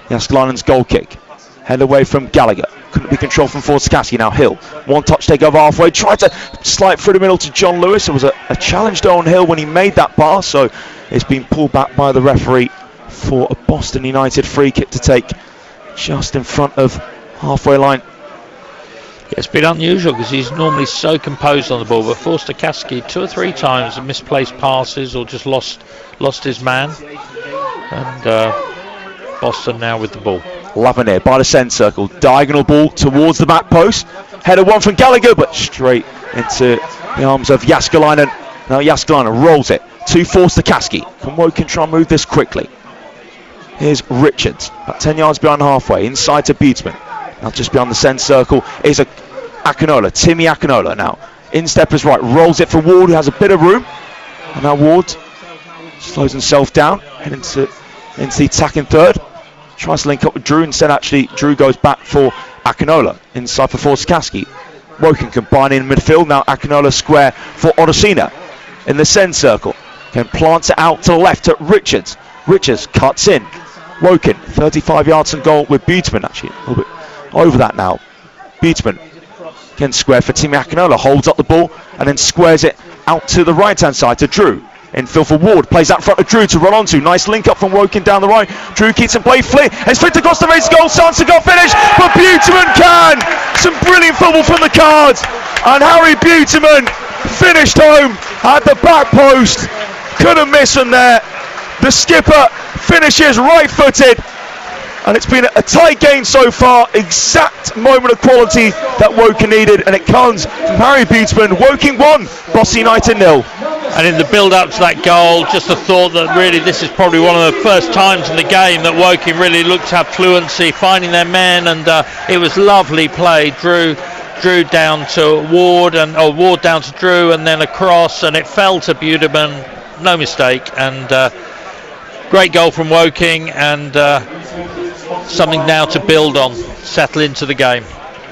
Jaskelinen's goal kick. Head away from Gallagher. Couldn't be controlled from Forsakaski. Now Hill. One touch take over halfway. Tried to slide through the middle to John Lewis. There was a challenge on Hill when he made that pass, so it's been pulled back by the referee for a Boston United free kick to take just in front of halfway line. Yeah, it's been unusual because he's normally so composed on the ball, but Forsakaski 2 or 3 times have misplaced passes or just lost his man. And Boston now with the ball. Lavinier by the centre circle, diagonal ball towards the back post. Header one from Gallagher, but straight into the arms of Jaskelinen. Now Jaskelinen rolls it to Forsakaski. Can Woking try and move this quickly? Here's Richards, about 10 yards behind halfway, inside to Buteman. Now just beyond the centre circle is Akinola, Timmy Akinola now. Instep is right, rolls it for Ward, who has a bit of room. And now Ward slows himself down, heading into the attacking third. Tries to link up with Drew, instead actually Drew goes back for Akinola, inside for Forsakaski. Woking combining in midfield, now Akinola square for Odosina. In the centre circle, can plants it out to the left at Richards. Richards cuts in. Woking, 35 yards from goal with Buteman, actually a little bit over that now. Buteman can square for Timmy Akinola, holds up the ball and then squares it out to the right hand side to Drew. Infield for Ward, plays out front of Drew to run onto. Nice link up from Woking down the right. Drew keeps in play, flick, and flicked across the race goal. Chance to go finish, but Buteman can! Some brilliant football from the Cards, and Harry Buteman finished home at the back post. Couldn't miss from there. The skipper finishes right footed, and it's been a tight game so far. Exact moment of quality that Woking needed, and it comes from Harry Buteman. Woking 1, Boston United 0. And in the build-up to that goal, just a thought that really this is probably one of the first times in the game that Woking really looked to have fluency, finding their men, and it was lovely play. Drew down to Ward, and Ward down to Drew, and then across, and it fell to Buteman, no mistake, and great goal from Woking, and something now to build on, settle into the game.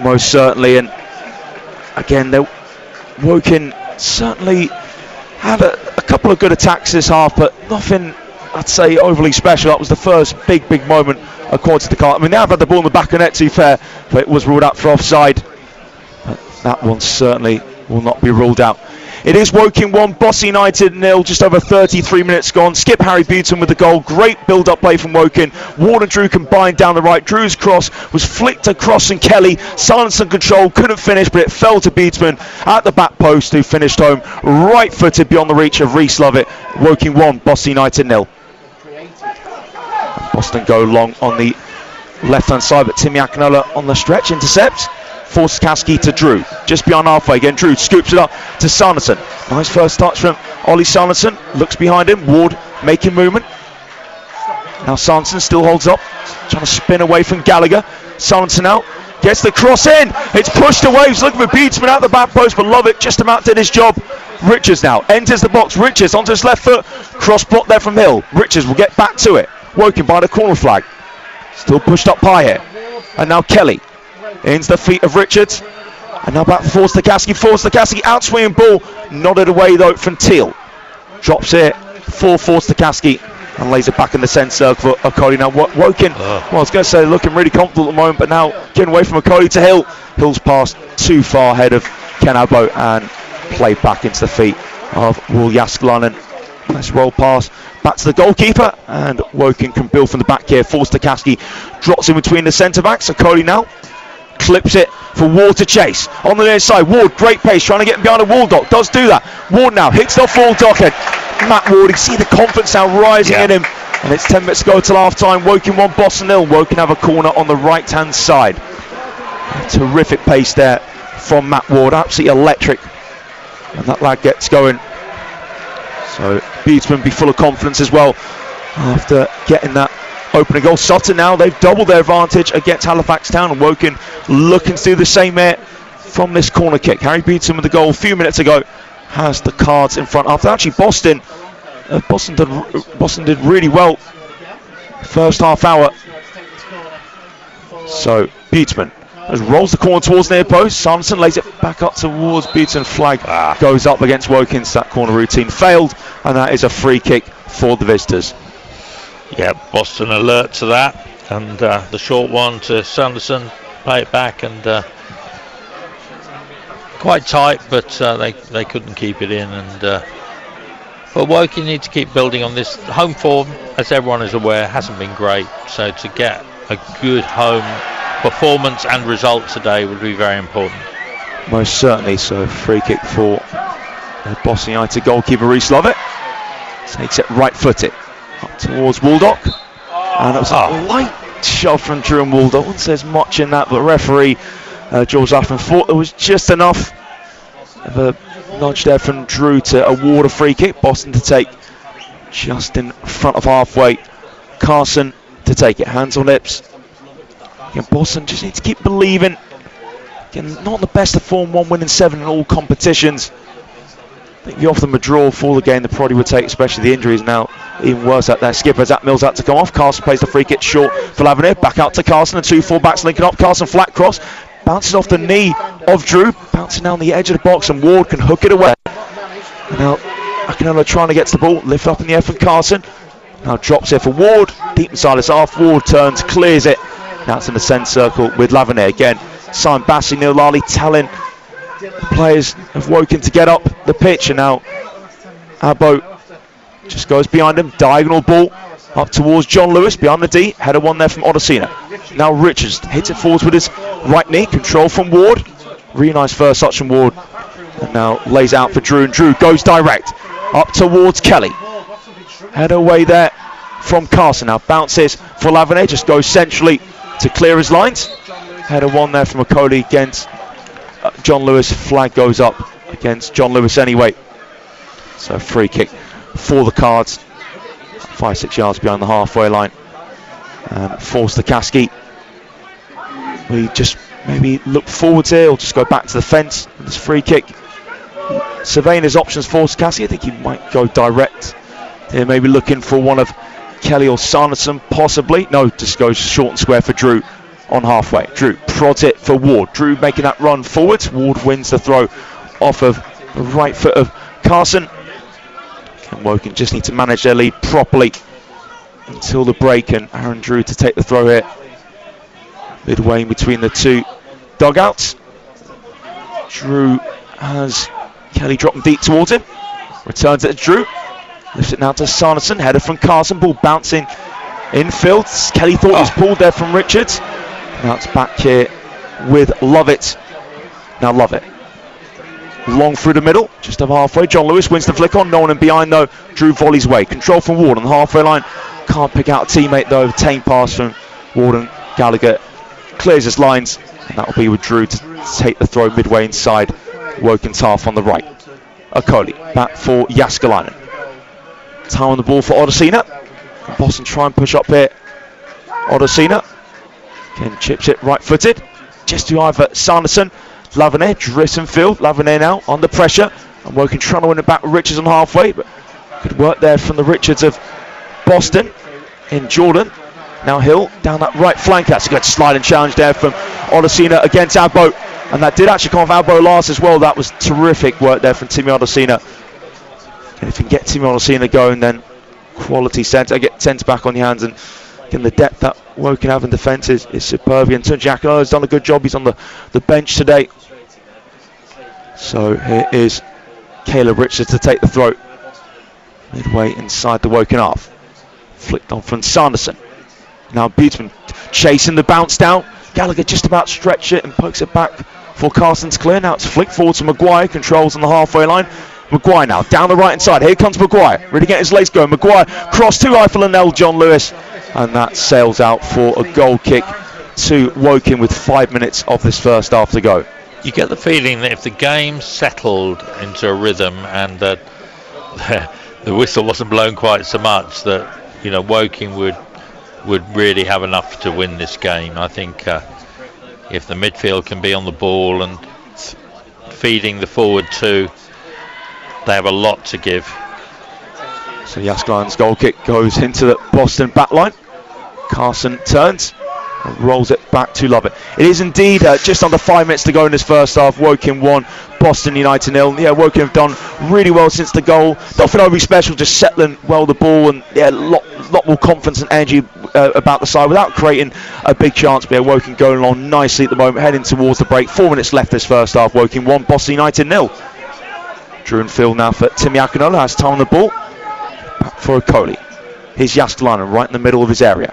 Most certainly, and again, Woking certainly had a couple of good attacks this half, but nothing, I'd say, overly special. That was the first big moment according to the Cards. I mean, they have had the ball in the back of net, to be fair, but it was ruled out for offside. But that one certainly will not be ruled out. It is Woking 1, Boston United 0, just over 33 minutes gone. Skip Harry Buteman with the goal. Great build-up play from Woking. Ward and Drew combined down the right. Drew's cross was flicked across and Kelly, silence and control, couldn't finish, but it fell to Buteman at the back post, who finished home right-footed beyond the reach of Reece Lovett. Woking 1, Boston United 0. Boston go long on the left-hand side, but Timmy Akinola on the stretch intercepts. Forscaski to Drew, just beyond halfway again. Drew scoops it up to Sanderson. Nice first touch from Ollie Sanderson. Looks behind him. Ward making movement. Now Sanderson still holds up, trying to spin away from Gallagher. Sanderson out, gets the cross in. It's pushed away. He's looking for Beatsman out the back post, but Lovett just about did his job. Richards now enters the box. Richards onto his left foot. Cross block there from Hill. Richards will get back to it. Woken by the corner flag. Still pushed up high here. And now Kelly into the feet of Richards. And now back for Forscaski. Forscaski outswinging ball. Nodded away though from Teal. Drops it for Forscaski and lays it back in the centre circle for Okoli. Now Woken, well, I was going to say looking really comfortable at the moment, but now getting away from Okoli to Hill. Hill's pass too far ahead of Ken Abbo and played back into the feet of Will Jaskalainen. Nice roll pass back to the goalkeeper, and Woken can build from the back here. Forscaski drops in between the centre backs. Okoli now clips it for Ward to chase on the near side. Ward, great pace, trying to get behind a Waldock, does do that. Ward now hits off Waldock, and Matt Ward, you see the confidence now rising in him, and it's 10 minutes to go till half time. Woking 1, Boston 0. Woking have a corner on the right hand side. Terrific pace there from Matt Ward, absolutely electric, and that lad gets going. So Beatsman be full of confidence as well after getting that opening goal. Sutton now, they've doubled their advantage against Halifax Town, and Woking looking to do the same here from this corner kick. Harry Beatsman with the goal a few minutes ago has the cards in front. After actually Boston did really well first half hour. So Beatsman rolls the corner towards near post. Sanderson lays it back up towards Beatsman. Flag goes up against Wokin's. That corner routine failed, and that is a free kick for the visitors. Yeah, Boston alert to that, and the short one to Sanderson, play it back, and quite tight, but they couldn't keep it in. And but Woking need to keep building on this. Home form, as everyone is aware, hasn't been great, so to get a good home performance and result today would be very important. Most certainly. So free kick for Boston United goalkeeper Reece Lovett. Takes it right footed up towards Waldock, and it was a light shot from Drew and Waldock. I wouldn't say there's much in that, but referee George Laffman thought there was just enough of a nudge there from Drew to award a free kick. Boston to take just in front of halfway. Carson to take it, hands on lips. Again, Boston just need to keep believing. Again, not the best of form, 1 win and 7 in all competitions. I think you offer them a draw for the game, they probably would take, especially the injuries now. Even worse out there. Skipper Zach Mills out to come off. Carson plays the free kick short for Lavernier. Back out to Carson, and 2 full-backs linking up. Carson flat cross, bounces off the knee of Drew, bouncing down the edge of the box, and Ward can hook it away. And now Akinela trying to get to the ball, lift up in the air from Carson. Now drops it for Ward, deep inside his half. Ward turns, clears it. Now it's in the centre circle with Lavernier again. Simon Bassey, Neil Lally telling the players have Woken to get up the pitch, and now Abbo just goes behind him, diagonal ball up towards John Lewis behind the D. Header one there from Odesina. Now Richards hits it forwards with his right knee, control from Ward. Really nice first touch from Ward, and now lays out for Drew, and Drew goes direct up towards Kelly. Header away there from Carson. Now bounces for Lavernier, just goes centrally to clear his lines. Header one there from Okoli against John Lewis. Flag goes up against John Lewis anyway. So free kick for the Cards, 5-6 yards behind the halfway line. Forscaski, we just maybe look forwards here or just go back to the fence with this free kick. Surveying his options for Forscaski, I think he might go direct here, maybe looking for one of Kelly or Sanderson possibly. No, just goes short and square for Drew on halfway. Drew prods it for Ward. Drew making that run forwards. Ward wins the throw off of the right foot of Carson. And Woking just need to manage their lead properly until the break, and Aaron Drew to take the throw here. Midway in between the two dugouts. Drew has Kelly dropping deep towards him. Returns it to Drew. Lifts it now to Sanderson. Header from Carson. Ball bouncing infield. Kelly thought it was pulled there from Richards. Now it's back here with Lovett. Now Lovett. Long through the middle, just over halfway. John Lewis wins the flick on. No one in behind though. Drew volleys away. Control from Ward on the halfway line. Can't pick out a teammate though. Tame pass from Ward, and Gallagher clears his lines. And that'll be with Drew to to take the throw midway inside Wokin's half on the right. Okoli back for Jaskalainen. Time on the ball for Odesina. Boston try and push up here. Odesina again chips it right footed. Just to either Sanderson, Laverne, Drissenfield. Laverne now under pressure. And Woking trying to win it back with Richards on halfway. But good work there from the Richards of Boston in Jordan. Now Hill down that right flank. That's a good sliding challenge there from Odesina against Abbo. And that did actually come off Abbo last as well. That was terrific work there from Timmy Odesina. And if you can get Timmy Odesina going, then quality centre, get centre back on your hands, and again the depth that Woking have in defence is superb. And Jack has done a good job. He's on the bench today. So here is Caleb Richards to take the throw. Midway inside the Woking half. Flicked on from Sanderson. Now Buteman chasing the bounce down. Gallagher just about stretch it and pokes it back for Carson's clear. Now it's flicked forward to Maguire. Controls on the halfway line. Maguire now down the right hand side. Here comes Maguire. Really getting his legs going. Maguire cross too high for Linnell John Lewis. And that sails out for a goal kick to Woking with 5 minutes of this first half to go. You get the feeling that if the game settled into a rhythm and that the whistle wasn't blown quite so much, that Woking would really have enough to win this game. I think if the midfield can be on the ball and feeding the forward two, they have a lot to give. So Jaskalainen's goal kick goes into the Boston back line. Carson turns and rolls it back to Lovett. It is indeed just under 5 minutes to go in this first half. Woking 1, Boston United 0. Yeah, Woking have done really well since the goal. Nothing overly special, just settling well the ball, and a lot more confidence and energy about the side without creating a big chance. But yeah, Woking going along nicely at the moment, heading towards the break. 4 minutes left this first half. Woking 1, Boston United 0. Drew and Phil now for Timmy Akinola, has time on the ball. Back for Okoli. Here's Jaskalainen right in the middle of his area.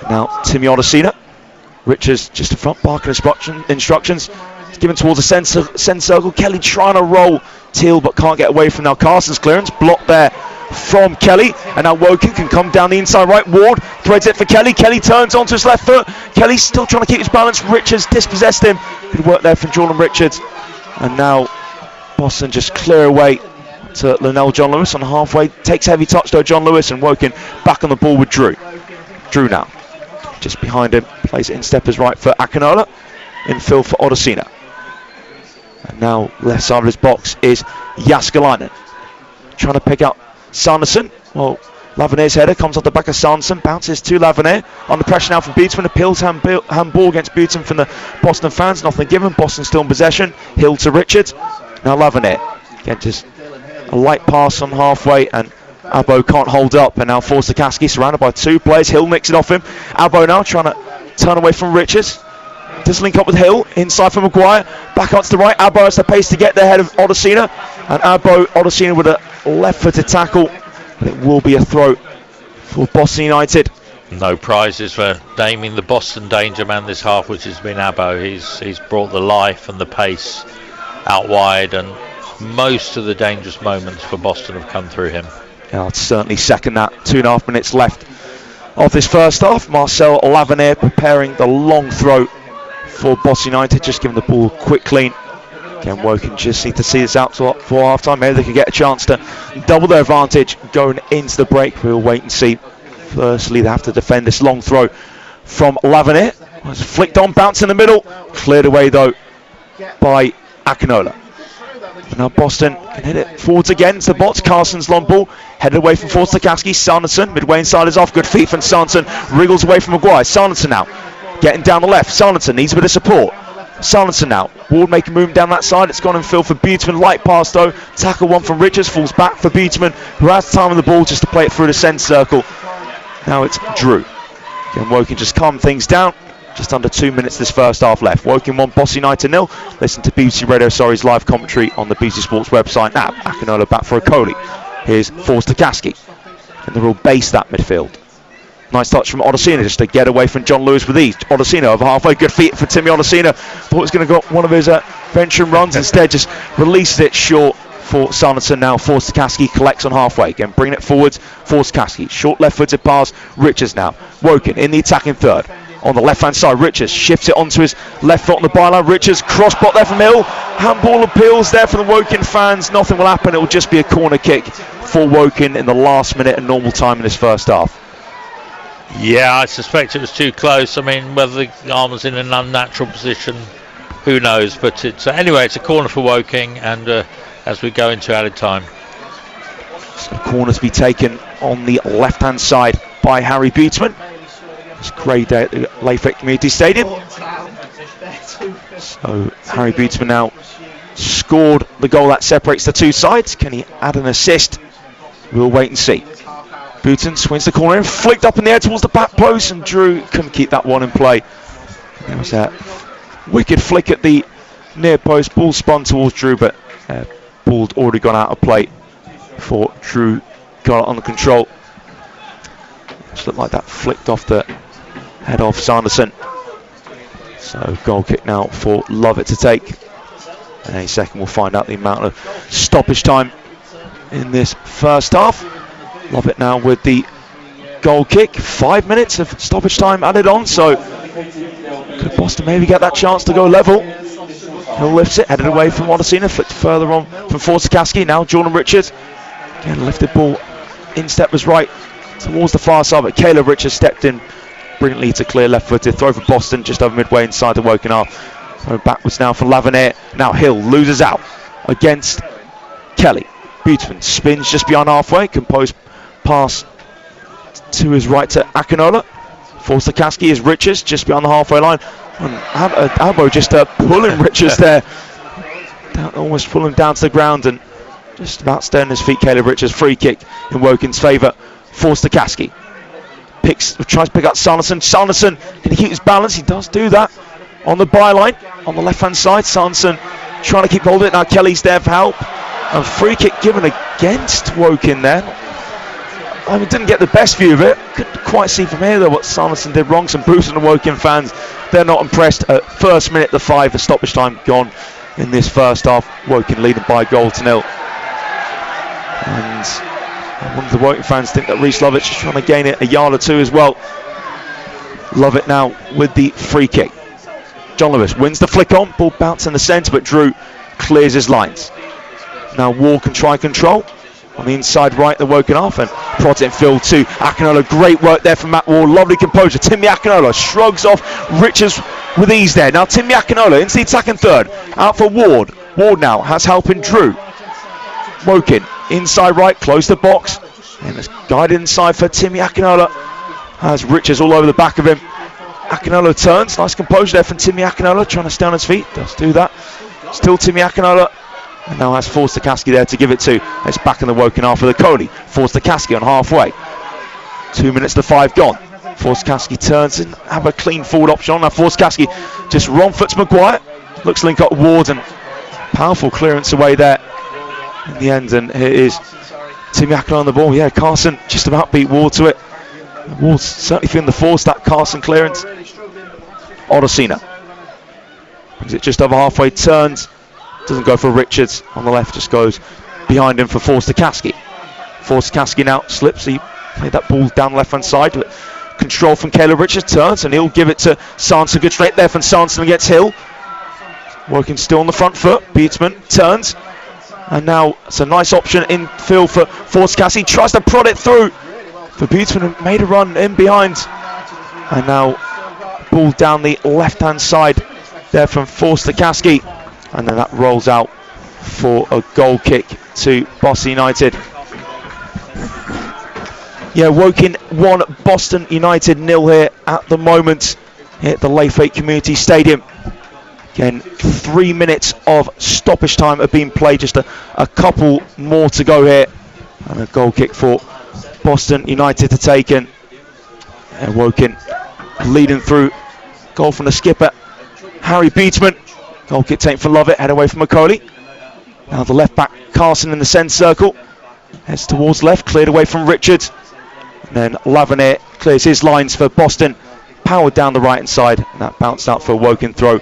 Now Timmy Odesina. Richards just in front, barking instructions. It's given towards the centre circle. Kelly trying to roll Teal but can't get away from now. Carson's clearance blocked there from Kelly, and now Woking can come down the inside right. Ward threads it for Kelly. Kelly turns onto his left foot. Kelly's still trying to keep his balance. Richards dispossessed him. Good work there from Jordan Richards. And now Boston just clear away to Linnell John Lewis on halfway. Takes heavy touch though, John Lewis, and Woking back on the ball with Drew. Drew now just behind him, plays it in steppers right for Akinola. Infill for Odesina. And now left side of his box is Jaskalainen. Trying to pick out Sanderson. Well, Laverne's header comes off the back of Sanderson, bounces to Laverne. Under pressure now from Buteman. Appeals handball against Buteman from the Boston fans. Nothing given. Boston still in possession. Hill to Richards. Now Laverne. Again, just a light pass on halfway, and Abbo can't hold up. And now Forster-Caskey surrounded by two players. Hill nicks it off him. Abbo now trying to turn away from Richards. Does link up with Hill, inside for Maguire, back out to the right. Abbo has the pace to get there ahead of Odesina, and Odesina with a left-footed tackle, and it will be a throw for Boston United. No prizes for naming the Boston danger man this half, which has been Abbo. He's brought the life and the pace out wide, and most of the dangerous moments for Boston have come through him. Yeah, I'd certainly second that. 2.5 minutes left of this first half. Marcel Laverne preparing the long throw for Boston United, just giving the ball a quick clean. Again, Woking just need to see this out for half time. Maybe they can get a chance to double their advantage going into the break. We'll wait and see. Firstly, they have to defend this long throw from Laverne. It's flicked on, bounce in the middle. Cleared away though by Akinola. And now Boston can hit it forwards again. It's the box. Carson's long ball. Headed away from Forster-Caskey. Sanderson, midway inside is off. Good feet from Sanderson. Wriggles away from Maguire. Sanderson now getting down the left. Sanderson needs a bit of support. Sanderson now. Ward making room down that side. It's gone in field for Buteman. Light pass though. Tackle one from Richards. Falls back for Buteman, who has time on the ball just to play it through the centre circle. Now it's Drew. Again, Woking just calm things down. Just under 2 minutes this first half left. Woking 1, Boston United 0. Listen to BBC Radio Surrey's live commentary on the BBC Sports website now. Akinola back for Okoli. Here's Forster-Caskey. And they're all base that midfield. Nice touch from Odesina just to get away from John Lewis with ease. Odesina over halfway. Good feet for Timmy Odesina. Thought he was going to go one of his venturing runs. Instead just released it short for Sanderson now. Forster-Caskey collects on halfway. Again, bringing it forwards. Forster-Caskey. Short left-footed pass. Richards now. Woking in the attacking third. on the left-hand side. Richards shifts it onto his left foot on the byline. Richards cross-block there from Hill. Handball appeals there for the Woking fans. Nothing will happen. It will just be a corner kick for Woking in the last minute of normal time in this first half. Yeah, I suspect it was too close. I mean, whether the arm was in an unnatural position, who knows? But it's anyway, it's a corner for Woking, and as we go into added time. So corner to be taken on the left-hand side by Harry Buetzman. It's a great day at the Layford Community Stadium. So Harry Buetzman now scored the goal that separates the two sides. Can he add an assist? We'll wait and see. Buetzman swings the corner in, flicked up in the air towards the back post, and Drew couldn't keep that one in play. There was a wicked flick at the near post. Ball spun towards Drew, but ball'd already gone out of play before Drew got it under control. Just looked like that flicked off the head of Sanderson. So goal kick now for Lovett to take. In a second we'll find out the amount of stoppage time in this first half. Lovett now with the goal kick. 5 minutes of stoppage time added on, so could Boston maybe get that chance to go level? Hill lifts it, headed away from Wadasina, flicked further on from Forsakaski. Now Jordan Richards. Again, lifted ball, instep was right towards the far side, but Caleb Richards stepped in brilliantly to clear left-footed. Throw for Boston just over midway inside the Woking half. Throw backwards now for Lavernaire. Now Hill loses out against Kelly. Buetzman spins just beyond halfway. Composed pass to his right to Akinola. Forsakaski is Richards just beyond the halfway line. Albo just pulling Richards there. Almost pulling down to the ground and just about staying on his feet. Caleb Richards, free kick in Woking's favour. Forsakaski tries to pick up Sanderson. Sanderson, can he keep his balance? He does do that on the byline on the left hand side. Sanderson trying to keep hold of it. Now Kelly's there for help. A free kick given against Woking there. I mean, didn't get the best view of it. Couldn't quite see from here though what Sanderson did wrong. Some boos from the Woking fans. They're not impressed. At first minute, the 5, the stoppage time gone in this first half. Woking leading by a goal to 0. And one of the Woking fans think that Reece Lovett is trying to gain it a yard or two as well. Lovett now with the free kick. John Lewis wins the flick on. Ball bounce in the centre, but Drew clears his lines. Now Wall can try control on the inside right, the Woking half, and prods it in field to Akinola. Great work there from Matt Wall. Lovely composure. Timmy Akinola shrugs off Richards with ease there. Now Timmy Akinola into the attacking third. Out for Ward. Ward now has helping Drew. Woking inside right, close the box, and it's guided inside for Timmy Akinola. Has Richards all over the back of him. Akinola turns. Nice composure there from Timmy Akinola, trying to stay on his feet. Does do that. Still Timmy Akinola. And now has Forsakaski there to give it to. It's back in the Woking half of the Coley. Forsakaski on halfway. 2 minutes to 5 gone. Forsakaski turns and have a clean forward option on. Now Forsakaski just wrong foots Maguire. Looks link up Ward and powerful clearance away there in the end. And here is Timmy Akinola on the ball. Yeah, Carson just about beat Ward to it. Ward's certainly feeling the force, that Carson clearance. Odosina brings it just over halfway, turns. Doesn't go for Richards on the left, just goes behind him for Forsakaski. Forsakaski now slips. He played that ball down the left hand side. Control from Caleb Richards, turns and he'll give it to Sanson. Good straight there from Sanson against Hill. Working still on the front foot. Buetzman turns. And now it's a nice option in field for Forsakaski. Tries to prod it through for Buetzman, made a run in behind. And now ball down the left hand side there from Forsakaski. And then that rolls out for a goal kick to Boston United. Yeah, Woking 1, Boston United 0 here at the moment here at the Layford Community Stadium. Again, 3 minutes of stoppage time have been played, just a couple more to go here. And a goal kick for Boston United to take in. And Woking leading through. Goal from the skipper, Harry Buetzman. Goal kick taken for Lovett, head away from Macaulay. Now the left back, Carson in the centre circle. Heads towards left, cleared away from Richards. And then Lavernaire clears his lines for Boston. Powered down the right hand side. And that bounced out for a Woking throw.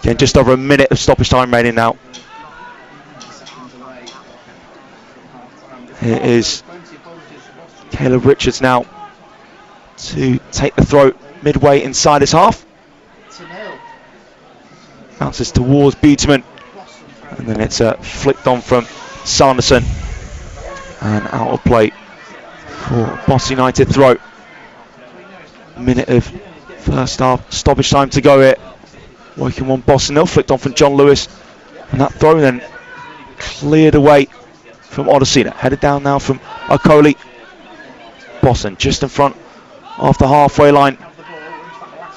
Again, just over a minute of stoppage time remaining now. Here is Caleb Richards now to take the throw midway inside his half. Bounces towards Beatsman, and then it's flicked on from Sanderson and out of play for Boston United throw. Minute of first half stoppage time to go here. Woking 1, Boston 0, flicked on from John Lewis, and that throw then cleared away from Odyssey. Headed down now from Okoli. Boston just in front of the halfway line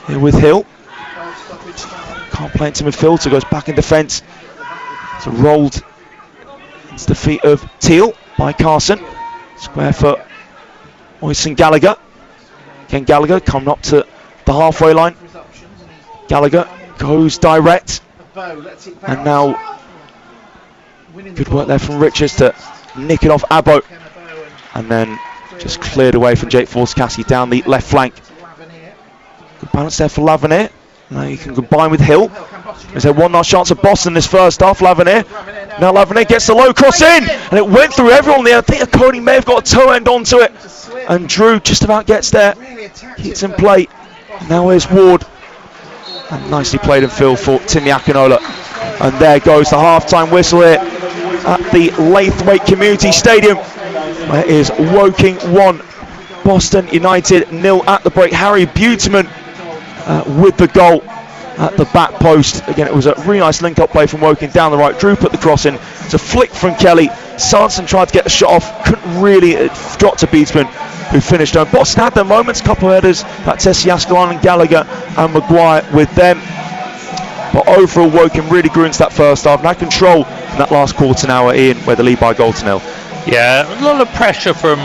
here with Hill. Can't play into midfield, so goes back in defence. So rolled into the feet of Teal by Carson. Square foot Oyson Gallagher. Again Gallagher coming up to the halfway line. Gallagher goes direct, and now good work there from Richards to nick it off Abbo, and then just cleared away from Jake Forscassi down the left flank. Good balance there for Lavernier. Now you can combine with Hill. There's a one last chance of Boston this first half. Lavernier. Now Lavernier gets the low cross in, and it went through everyone there. I think Cody may have got a toe end onto it, and Drew just about gets there. Keeps in play. Now here's Ward, and nicely played in field for Timmy Akinola. And there goes the half-time whistle here at the Laithwaite Community Stadium, where it is Woking 1, Boston United 0 at the break. Harry Buteman with the goal at the back post. Again, it was a really nice link-up play from Woking down the right. Drew put the cross in. It's a flick from Kelly. Sanson tried to get the shot off, couldn't really. It dropped to Beatsman, who finished home. Boston had their moments, couple of headers. That's Tessie Askelan and Gallagher and Maguire with them. But overall, Woking really grew into that first half and had control in that last quarter now at Ian, where they lead by a goal to 0. Yeah, a lot of pressure from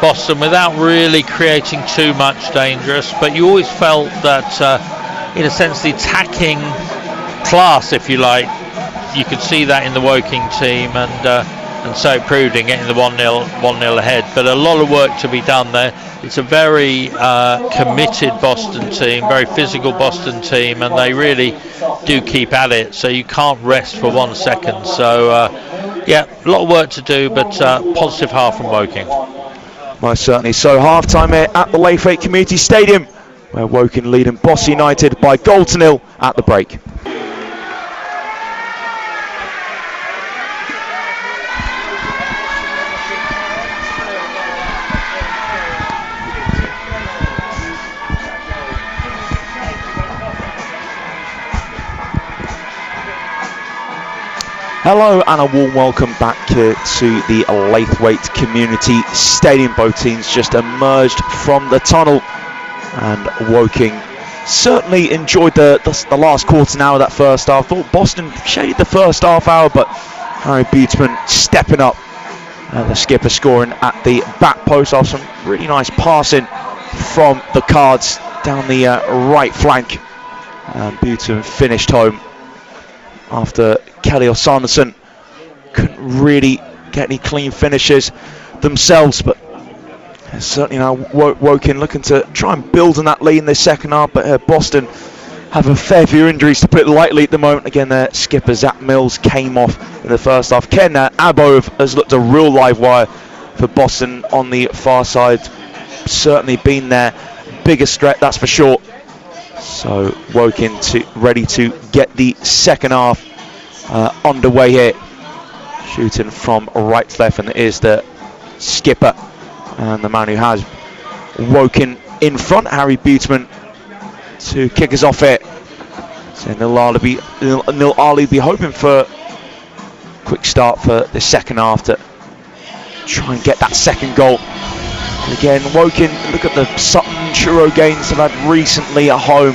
Boston without really creating too much dangerous, but you always felt that in a sense the attacking class, if you like, you could see that in the Woking team, and so it proved in getting the 1-0 ahead. But a lot of work to be done there. It's a very committed Boston team, very physical Boston team, and they really do keep at it, so you can't rest for 1 second. So yeah, a lot of work to do, but positive half from Woking. Most certainly. So half-time here at the Laithwaite Community Stadium, where Woking leading Boston United by goal to 0 at the break. Hello and a warm welcome back here to the Laithwaite Community Stadium. Both teams just emerged from the tunnel, and Woking certainly enjoyed the last quarter now of that first half. Thought Boston shaded the first half hour, but Harry Beatsman stepping up, and the skipper scoring at the back post off some really nice passing from the Cards down the right flank, and Beatsman finished home after Kelly or Sanderson couldn't really get any clean finishes themselves. But certainly now Woking looking to try and build on that lead in this second half, but Boston have a fair few injuries, to put it lightly, at the moment. Again, their skipper Zach Mills came off in the first half. Ken Abbo has looked a real live wire for Boston on the far side, certainly been their biggest threat, that's for sure. So Woking ready to get the second half underway here. Shooting from right to left, and it is the skipper and the man who has Woking in front, Harry Beatsman, to kick us off here. So Neil Ali be hoping for a quick start for the second half to try and get that second goal. And again, Woking, look at the Sutton Truro games they've had recently at home.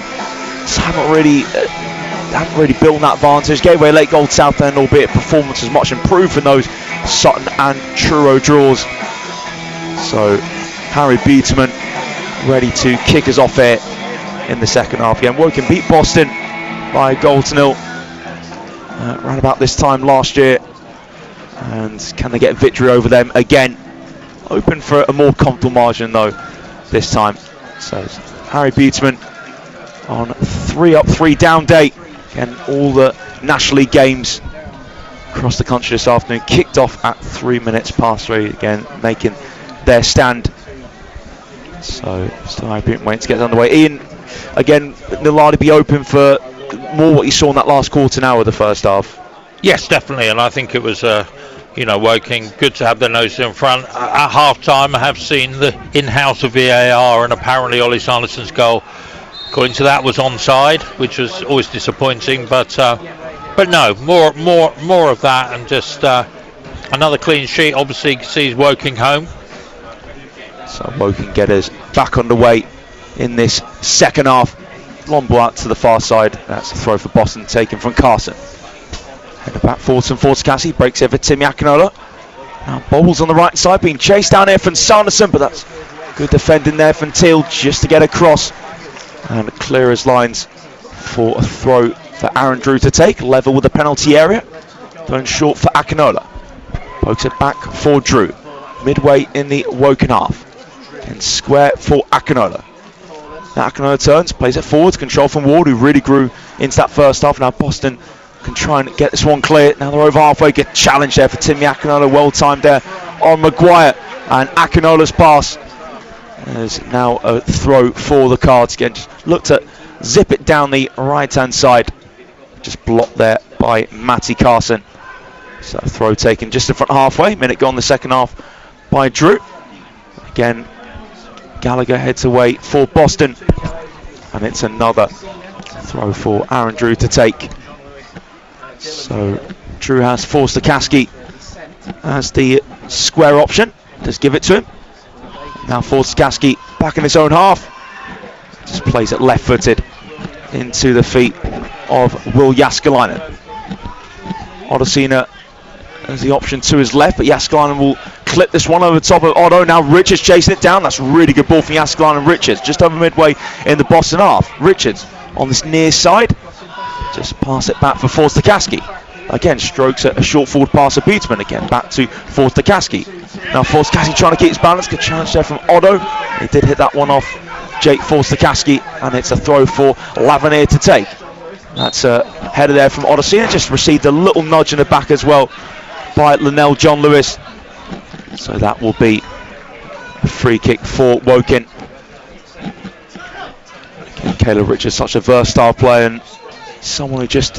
Just haven't really built that advantage. Gave away a late goal to Southend, albeit performance has much improved from those Sutton and Truro draws. So Harry Beatsman ready to kick us off here in the second half. Again, Woking beat Boston by a goal to 0 around about this time last year, and can they get a victory over them again? Open for a more comfortable margin though this time. So Harry Beatsman on 3 up 3 down day. Again, all the National League games across the country this afternoon kicked off at 3 minutes past 3. Again, making their stand So still waiting to get underway. Ian, again, Nilali be open for more what you saw in that last quarter now of the first half. Yes, definitely, and I think it was Woking good to have their nose in front. At half time I have seen the in-house of VAR, and apparently Ollie Sanderson's goal, according to that, was onside, which was always disappointing, but no, more of that, and just another clean sheet obviously sees Woking home. So Woking get us back underway in this second half. Long ball out to the far side. That's a throw for Boston taken from Carson. Header back forwards from Cassie, breaks over Timmy Akinola. Now bowls on the right side, being chased down here from Sanderson, but that's good defending there from Teal just to get across. And clear as lines for a throw for Aaron Drew to take, level with the penalty area. Thrown short for Akinola. Pokes it back for Drew. Midway in the Woking half. And square for Akinola. Now Akinola turns, plays it forwards, control from Ward, who really grew into that first half. Now Boston can try and get this one clear. Now they're over halfway, get challenged there for Timmy Akinola, well timed there on Maguire. And Akinola's pass is now a throw for the Cards. Again, just looked to zip it down the right hand side. Just blocked there by Matty Carson. So throw taken just in front halfway, minute gone the second half by Drew. Again, Gallagher heads away for Boston, and it's another throw for Aaron Drew to take. So Drew has Forster-Caskey as the square option. Just give it to him. Now Forster-Caskey back in his own half. Just plays it left-footed into the feet of Will Jaskalainen. Odosina as the option to his left, but Jaskalainen will clip this one over the top of Otto. Now Richards chasing it down. That's really good ball from Jaskalainen. Richards just over midway in the Boston half. Richards on this near side. Just pass it back for Forster-Caskey. Again, strokes a short forward pass of Beatsman. Again, back to Forster-Caskey. Now Forster-Caskey trying to keep his balance. Good challenge there from Otto. He did hit that one off Jake Forster-Caskey, and it's a throw for Lavernier to take. That's a header there from Odyssey. Just received a little nudge in the back as well by Linnell John Lewis. So that will be a free kick for Woking. Again, Caleb Richards, such a versatile player and someone who just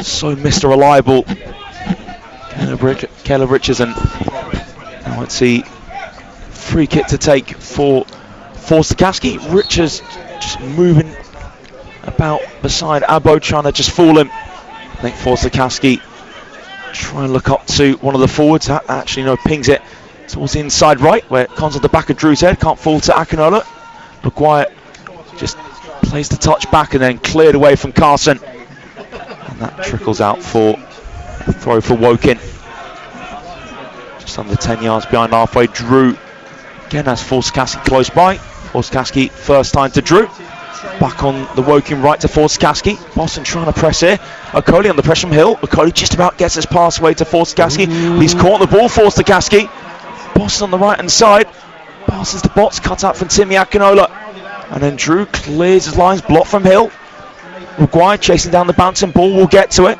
so Mr. Reliable. Caleb Richards, and now let's see, free kick to take for Forster-Caskey. Richards just moving about beside Abbo, trying to just fool him. I think Forster-Caskey try and look up to one of the forwards. That actually pings it towards the inside right, where it comes at the back of Drew's head. Can't fall to Akinola. Maguire just plays the touch back and then cleared away from Carson. And that trickles out for a throw for Woking. Just under 10 yards behind halfway. Drew again has Forster-Caskey close by. Forster-Caskey first time to Drew. Back on the Woking right to Forster-Caskey. Boston trying to press here. Okoli on the pressure from Hill. Okoli just about gets his pass away to Forster-Caskey. He's caught the ball, Forster-Caskey. Boston on the right hand side. Passes the box, cut out from Timmy Akinola. And then Drew clears his lines, blocked from Hill. Maguire chasing down the bouncing ball, will get to it.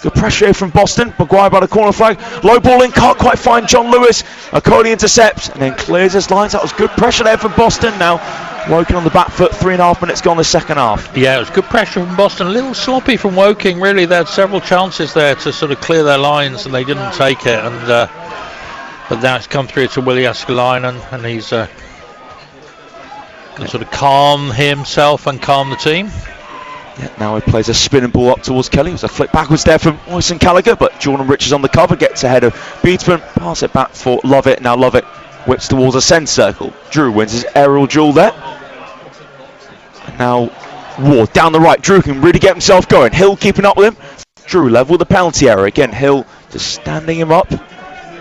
Good pressure here from Boston. Maguire by the corner flag. Low ball in, can't quite find John Lewis. Okoli intercepts and then clears his lines. That was good pressure there from Boston. Now Woking on the back foot, 3.5 minutes gone the second half. Yeah, it was good pressure from Boston. A little sloppy from Woking, really. They had several chances there to sort of clear their lines and they didn't take it. And but now it's come through to Willie Jaskalainen, and he's can sort of calm himself and calm the team. Yeah, now he plays a spinning ball up towards Kelly. It was a flick backwards there from Oyson Gallagher, but Jordan Richards on the cover, gets ahead of Beatsman, pass it back for Lovett. Now Lovett whips towards a centre circle. Drew wins his aerial duel there. And now Ward down the right. Drew can really get himself going. Hill keeping up with him. Drew level with the penalty area. Again, Hill just standing him up.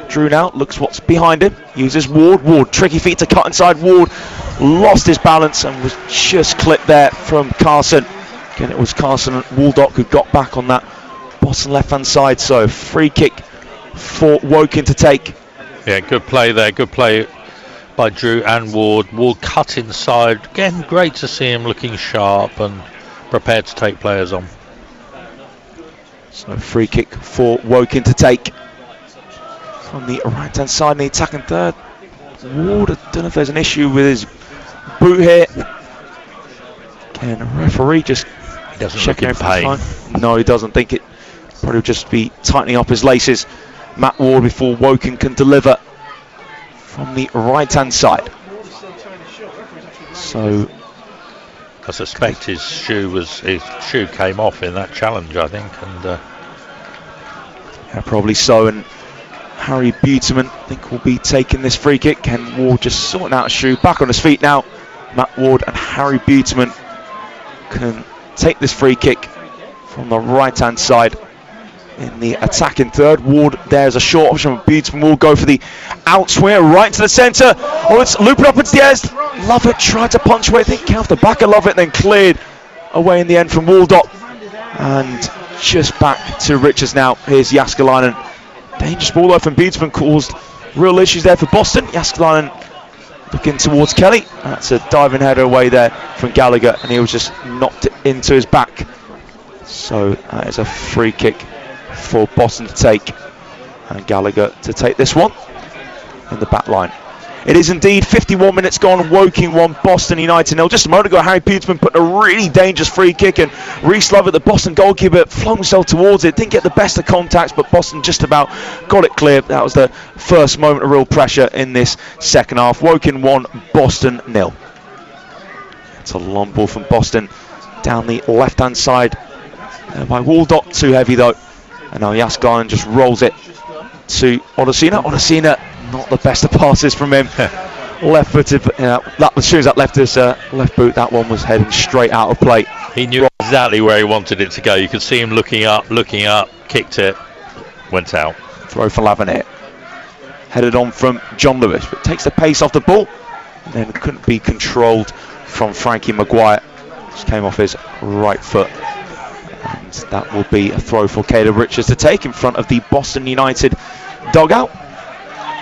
Drew now looks what's behind him. Uses Ward. Ward, tricky feet to cut inside. Ward lost his balance and was just clipped there from Carson. Again, it was Carson and Waldock who got back on that Boston left-hand side. So free kick for Woking to take. Yeah, good play there. Good play by Drew and Ward. Ward cut inside. Again, great to see him looking sharp and prepared to take players on. So free kick for Woking to take. From the right-hand side in the attacking third. Ward, I don't know if there's an issue with his boot here. Again, the referee just He doesn't checking look in everything pain. fine. No, he doesn't. Think it probably just be tightening up his laces. Matt Ward before Woking can deliver from the right-hand side. So I suspect his shoe came off in that challenge, I think, and yeah, probably so. And Harry Buteman, I think, will be taking this free kick. Ken Ward just sorting out a shoe. Back on his feet now. Matt Ward and Harry Buteman can take this free kick from the right-hand side in the attacking third. Ward, there's a short option. Buteman will go for the outswinger right into the centre. Oh, it's looping up into the air. Lovett tried to punch away. I think came off the back of Lovett, then cleared away in the end from Waldock. And just back to Richards now. Here's Jaskalainen. Dangerous ball though from Buteman, caused real issues there for Boston. Jaskalainen looking towards Kelly. That's a diving header away there from Gallagher, and he was just knocked into his back. So that is a free kick for Boston to take, and Gallagher to take this one in the back line. It is indeed 51 minutes gone, Woking 1, Boston United 0. Just a moment ago, Harry Buteman put a really dangerous free kick, and Reece Lovett, the Boston goalkeeper, flung himself towards it. Didn't get the best of contacts, but Boston just about got it clear. That was the first moment of real pressure in this second half. Woking 1, Boston 0. It's a long ball from Boston down the left-hand side by Waldock, too heavy though. And now Jaskalainen just rolls it to Odesina. Odesina, not the best of passes from him. Left-footed, but as soon as that left his left boot, that one was heading straight out of play. he knew exactly where he wanted it to go. You could see him looking up, kicked it, went out. Throw for Lavernet. Headed on from John Lewis, but takes the pace off the ball, and then couldn't be controlled from Frankie Maguire. Just came off his right foot. And that will be a throw for Caleb Richards to take in front of the Boston United dugout.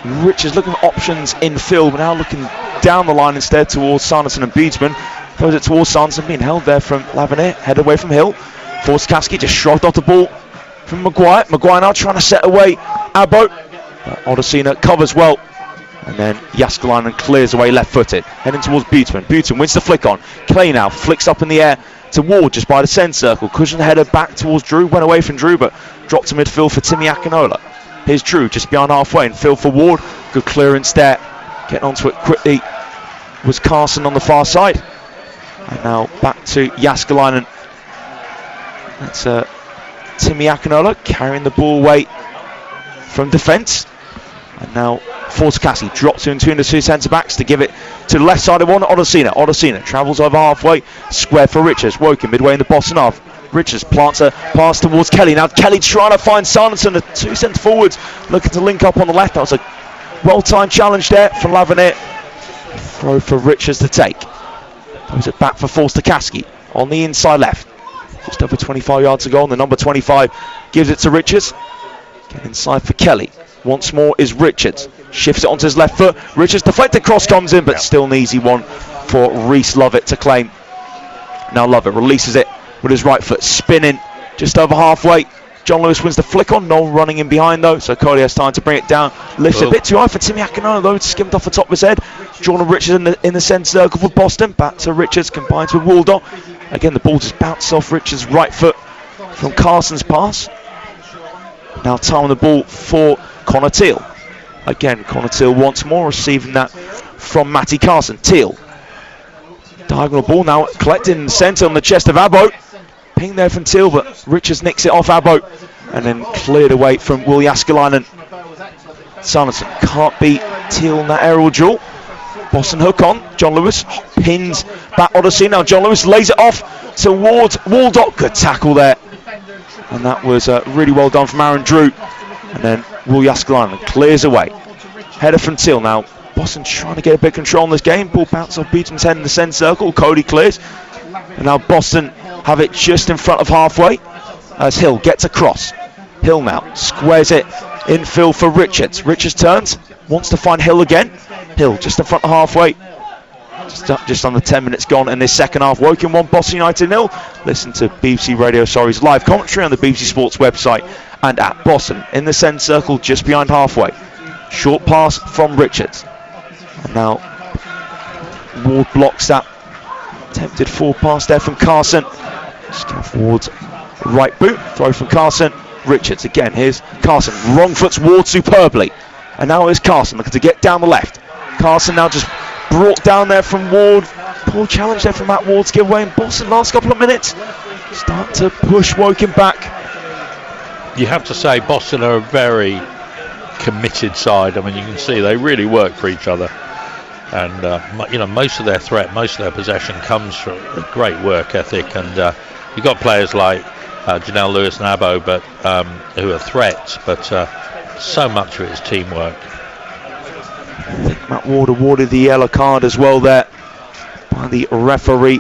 Richards looking for options in field, but now looking down the line instead towards Sanderson and Buteman. Throws it towards Sanderson, being held there from Lavernet. Head away from Hill. Forskaski just shrugged off the ball from Maguire. Maguire now trying to set away Abbo. Odesina covers well. And then Jaskalainen clears away left-footed, heading towards Buteman. Buteman wins the flick on. Clay now flicks up in the air to Ward just by the centre circle. Cushion header back towards Drew. Went away from Drew, but dropped to midfield for Timmy Akinola. Here's Drew just behind halfway and field for Ward. Good clearance there. Getting onto it quickly was Carson on the far side. And now back to Jaskalainen. That's Timmy Akinola carrying the ball away from defence. And now Forskaski drops into the two centre-backs to give it to the left side of one. Odesina. Odesina travels over halfway. Square for Richards. Woking midway in the Boston half. Richards plants a pass towards Kelly. Now Kelly trying to find Sanderson. The two centre-forwards looking to link up on the left. That was a well-timed challenge there from Lavernet. Throw for Richards to take. Throws it back for Forskaski on the inside left. Just over 25 yards to go, and the number 25 gives it to Richards. Get inside for Kelly. Once more is Richards. Shifts it onto his left foot. Richards deflected cross comes in, but still an easy one for Reece Lovett to claim. Now Lovett releases it with his right foot, spinning just over halfway. John Lewis wins the flick on. No running in behind though, so Cody has time to bring it down. Lifts it a bit too high for Timmy Akinola though. Skimmed off the top of his head. Jordan Richards in the centre circle for Boston. Back to Richards, combines with Waldock. Again, the ball just bounced off Richards' right foot from Carson's pass. Now time on the ball for Connor Teal. Again, Connor Teal once more receiving that from Matty Carson. Teal. Diagonal ball now collected in the centre on the chest of Abbo. Ping there from Teal, but Richards nicks it off Abbo. And then cleared away from Will Jaskalainen. Sanderson can't beat Teal in that aerial duel. Boston hook on. John Lewis pins back Odesina. Now John Lewis lays it off towards Waldock. Good tackle there. And that was really well done from Aaron Drew. And then Will Jaskalainen clears away. Header from Teal. Now Boston trying to get a bit of control in this game. Ball bounces off Beaton's head in the centre circle. Cody clears. And now Boston have it just in front of halfway as Hill gets across. Hill now squares it infield for Richards. Richards turns, wants to find Hill again. Hill just in front of halfway. Just under 10 minutes gone in this second half. Woking 1, Boston United 0. Listen to BBC Radio Surrey's live commentary on the BBC Sports website and at Boston in the centre circle just behind halfway. Short pass from Richards. And now Ward blocks that attempted forward pass there from Carson. Just off Ward's right boot, throw from Carson. Richards again, here's Carson, wrong foots Ward superbly. And now here's Carson looking to get down the left. Carson now just brought down there from Ward. Poor challenge there from Matt Ward to give away in Boston last couple of minutes. Start to push Woking back. You have to say Boston are a very committed side. I mean, you can see they really work for each other. And, most of their threat, most of their possession comes from a great work ethic. And you've got players like Janelle Lewis and Abbo, but who are threats, but so much of it is teamwork. I think Matt Ward awarded the yellow card as well there by the referee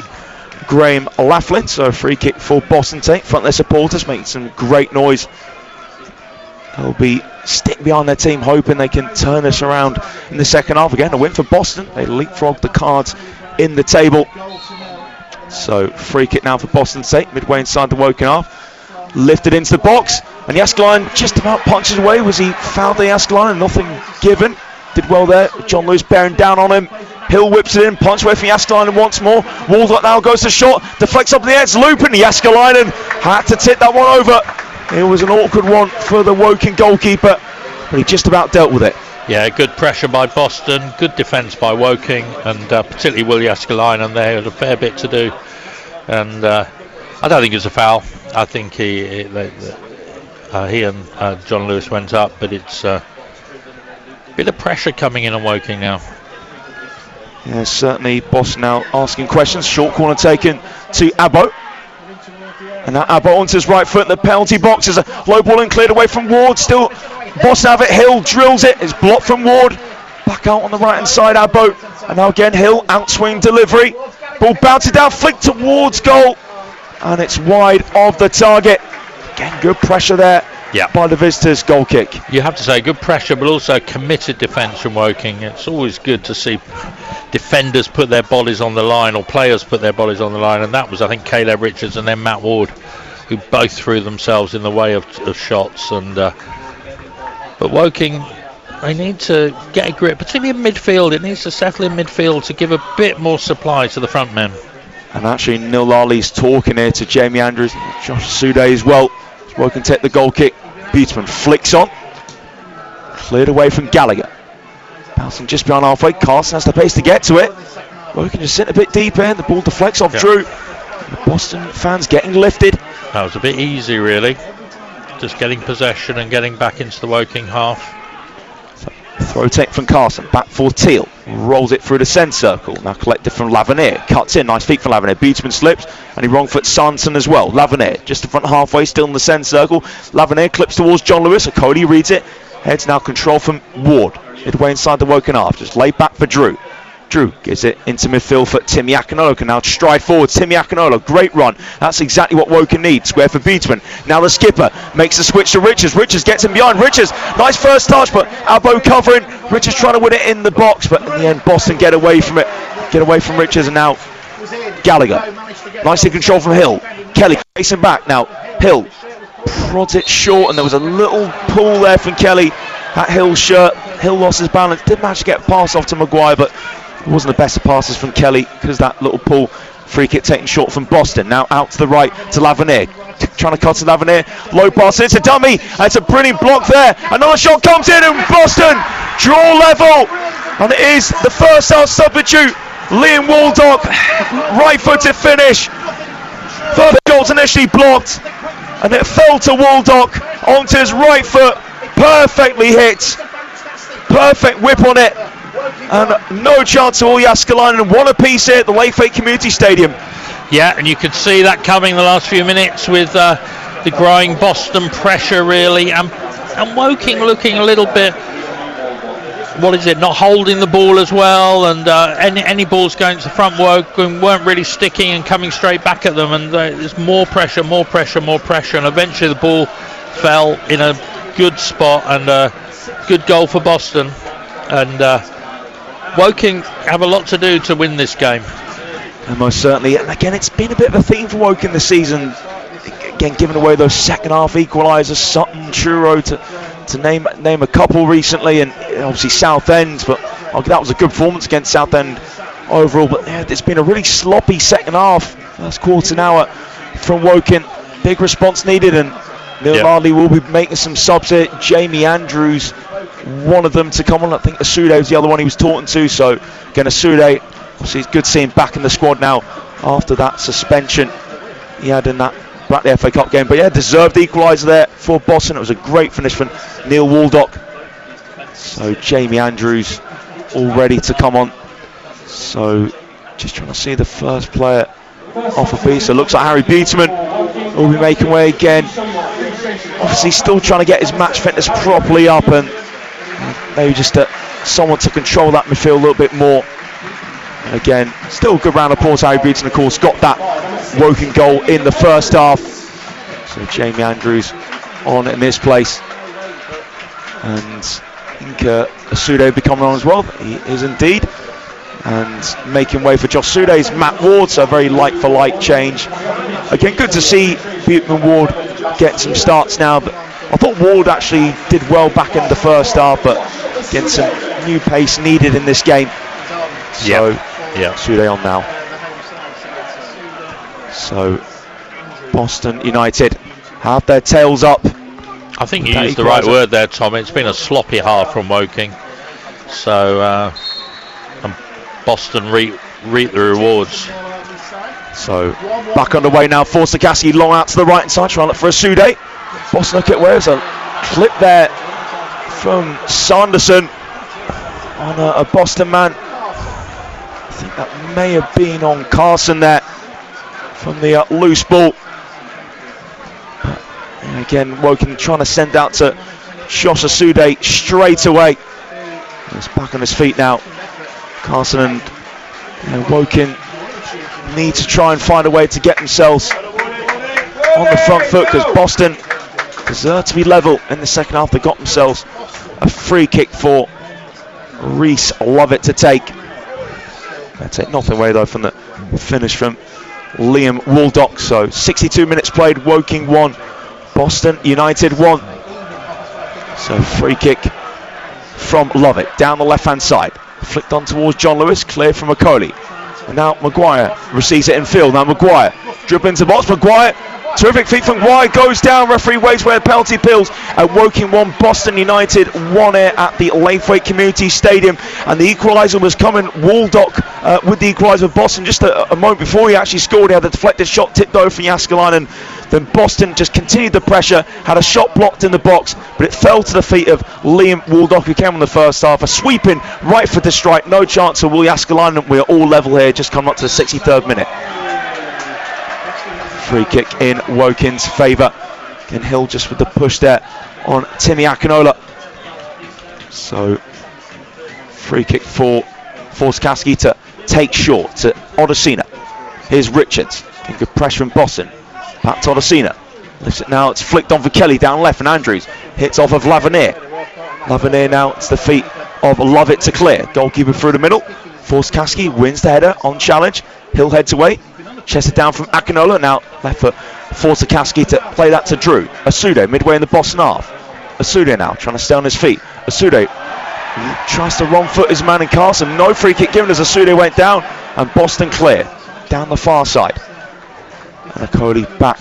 Graham Laughlin. So a free kick for Boston take. Front their supporters making some great noise. They'll be sticking behind their team, hoping they can turn this around in the second half. Again, a win for Boston. They leapfrog the cards in the table. So free kick now for Boston State, midway inside the Woking half. Lifted into the box, and Yaskline just about punches away. Was he fouled the Yaskline? Nothing given. Did well there. John Lewis bearing down on him. Hill whips it in, punch away from Yaskalainen once more. Walcott now goes to shot, deflects up the edge, looping. Yaskalainen had to tip that one over. It was an awkward one for the Woking goalkeeper, but he just about dealt with it. Yeah, good pressure by Boston, good defence by Woking, and particularly Will Yaskalainen there had a fair bit to do. And I don't think it was a foul. I think he and John Lewis went up, but it's a bit of pressure coming in on Woking now. Yeah, certainly Boston now asking questions. Short corner taken to Abbo. And now Abbo onto his right foot in the penalty box. There's a low ball in, cleared away from Ward. Still Boston have it. Hill drills it. It's blocked from Ward. Back out on the right hand side, Abbo. And now again Hill, outswing delivery. Ball bounces down, flicked towards goal. And it's wide of the target. Again, good pressure there. Yeah. By the visitors' goal kick. You have to say good pressure, but also committed defence from Woking. It's always good to see defenders put their bodies on the line, or players put their bodies on the line, and that was, I think, Caleb Richards and then Matt Ward, who both threw themselves in the way of shots. And but Woking, they need to get a grip, particularly in midfield. It needs to settle in midfield to give a bit more supply to the front men. And actually, Neil Larley's talking here to Jamie Andrews, Josh Sude as well. Woking take the goal kick. Beatsman flicks on. Cleared away from Gallagher. Bouncing just beyond halfway. Carson has the pace to get to it. Woking just sit a bit deeper in. The ball deflects off Drew. The Boston fans getting lifted. That was a bit easy, really. Just getting possession and getting back into the Woking half. Throw take from Carson, back for Teal, rolls it through the centre circle, now collected from Lavernier, cuts in, nice feet from Lavernier, Beatsman slips, and he wrong foot Sanson as well. Lavernier, just the front halfway, still in the centre circle, Lavernier clips towards John Lewis, Cody reads it, heads now control from Ward, midway inside the Woking half, just laid back for Drew. Drew gives it into midfield for Tim Yakinolo, can now stride forward. Tim Yakinolo, great run. That's exactly what Woking needs. Square for Beatsman. Now the skipper makes the switch to Richards. Richards gets him behind. Richards, nice first touch, but Abbo covering. Richards trying to win it in the box, but in the end, Boston get away from it. Get away from Richards, and now Gallagher. Nicely controlled from Hill. Kelly facing back now. Hill prods it short, and there was a little pull there from Kelly at Hill's shirt. Hill lost his balance. Did manage to get a pass off to Maguire, but it wasn't the best of passes from Kelly because that little pull. Free kick taken short from Boston. Now out to the right to Lavernier. Trying to cut to Lavernier. Low pass. It's a dummy. It's a brilliant block there. Another shot comes in, and Boston draw level. And it is the first half substitute. Liam Waldock, right-footed finish. First goal's initially blocked, and it fell to Waldock onto his right foot. Perfectly hit. Perfect whip on it. And no chance to all Yaskalainen. One apiece here at the Layfake Community Stadium. Yeah, and you could see that coming the last few minutes with the growing Boston pressure, really. And Woking looking a little bit, not holding the ball as well. And any balls going to the front Woking weren't really sticking and coming straight back at them. And there's more pressure. And eventually the ball fell in a good spot, and a good goal for Boston. And Woking have a lot to do to win this game. And most certainly, and again, it's been a bit of a theme for Woking this season. Again, giving away those second half equalisers, Sutton, Truro, to name a couple recently, and obviously Southend. But that was a good performance against Southend overall. But yeah, it's been a really sloppy second half. First quarter now from Woking. Big response needed, and Neil Marley will be making some subs here. Jamie Andrews, one of them to come on. I think Asude was the other one he was talking to. So again, Asude, obviously it's good seeing back in the squad now after that suspension he had in that Brackley FA Cup game. But yeah, deserved equaliser there for Boston. It was a great finish from Neil Waldock. So Jamie Andrews all ready to come on. So just trying to see the first player off a beat. So it looks like Harry Buteman will be making way again. Obviously still trying to get his match fitness properly up, and maybe just someone to control that midfield a little bit more. And again, still a good round of applause. Harry Buteman, of course, got that Woking goal in the first half. So Jamie Andrews on in this place. And I think Asude will be coming on as well. He is indeed. And making way for Josh Sude's Matt Ward, so a very like-for-like change. Again, good to see Buteman Ward get some starts now, but I thought Ward actually did well back in the first half, but getting some new pace needed in this game. So, Sude on now. So, Boston United have their tails up. I think you used the right word there, Tom. It's been a sloppy half from Woking. So, Boston reap the rewards. So back underway now. Forster Caskey long out to the right hand side, trying to look for Asude. Boston look at where there's a clip there from Sanderson on a Boston man. I think that may have been on Carson there from the loose ball. And again, Woking trying to send out to Josh Asude straight away. He's back on his feet now. Carson and Woking need to try and find a way to get themselves on the front foot, because Boston deserve to be level in the second half. They got themselves a free kick for Reese Lovett to take. They take nothing away though from the finish from Liam Waldock. So 62 minutes played, Woking 1, Boston United 1. So free kick from Lovett down the left hand side. Flicked on towards John Lewis, clear from Macaulay. And now Maguire receives it in field. Now Maguire dribbling into the box. Maguire, terrific feet from Maguire, goes down. Referee waits where the penalty peels. At Woking 1, Boston United 1 here at the Laithwaite Community Stadium. And the equaliser was coming. Waldock with the equaliser of Boston just a moment before he actually scored. He had the deflected shot tipped over from Jääskeläinen. Then Boston just continued the pressure, had a shot blocked in the box, but it fell to the feet of Liam Waldock, who came on the first half. A sweeping right foot to strike, no chance of Will Jääskeläinen. We're all level here, just coming up to the 63rd minute. Free kick in Woking's favour. Again, Hill just with the push there on Timmy Akinola. So, free kick for Forskaski to take short to Odesina. Here's Richards, getting good pressure from Boston. Back to Odesina. Lifts it now, it's flicked on for Kelly down left, and Andrews hits off of Lavernier. Lavernier now, it's the feet of Lovett to clear. Goalkeeper through the middle. Forskaski wins the header on challenge. Hill heads away. Chested down from Akinola. Now left for Forskaski to play that to Drew. Asude midway in the Boston half. Asude now trying to stay on his feet. Asude tries to wrong foot his man in Carson. No free kick given as Asude went down, and Boston clear down the far side. And Akoli back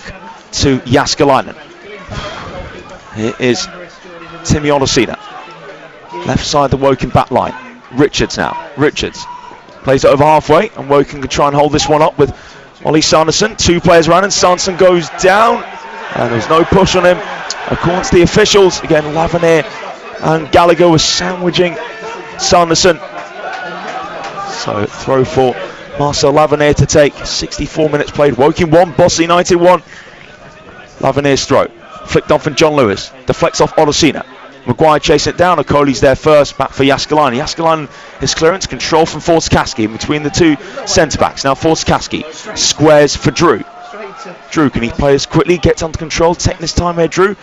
to Jääskeläinen. Here is Timmy Odesina. Left side the Woking back line. Richards now. Richards plays it over halfway, and Woking can try and hold this one up with Ollie Sanderson. Two players around, and Sanderson goes down, and there's no push on him. According to the officials, again, Lavernier and Gallagher was sandwiching Sanderson. So throw for Marcel Lavernier to take. 64 minutes played. Woking 1, Boston United 1. Lavernier's throw. Flicked on from John Lewis. Deflects off Odesina. Maguire chasing it down. Okoli's there first. Back for Jääskeläinen. Jääskeläinen, his clearance. Control from Forskaski in between the two centre-backs. Now Forskaski squares for Drew. Drew, can he play this quickly? Gets under control. Taking his time here, Drew.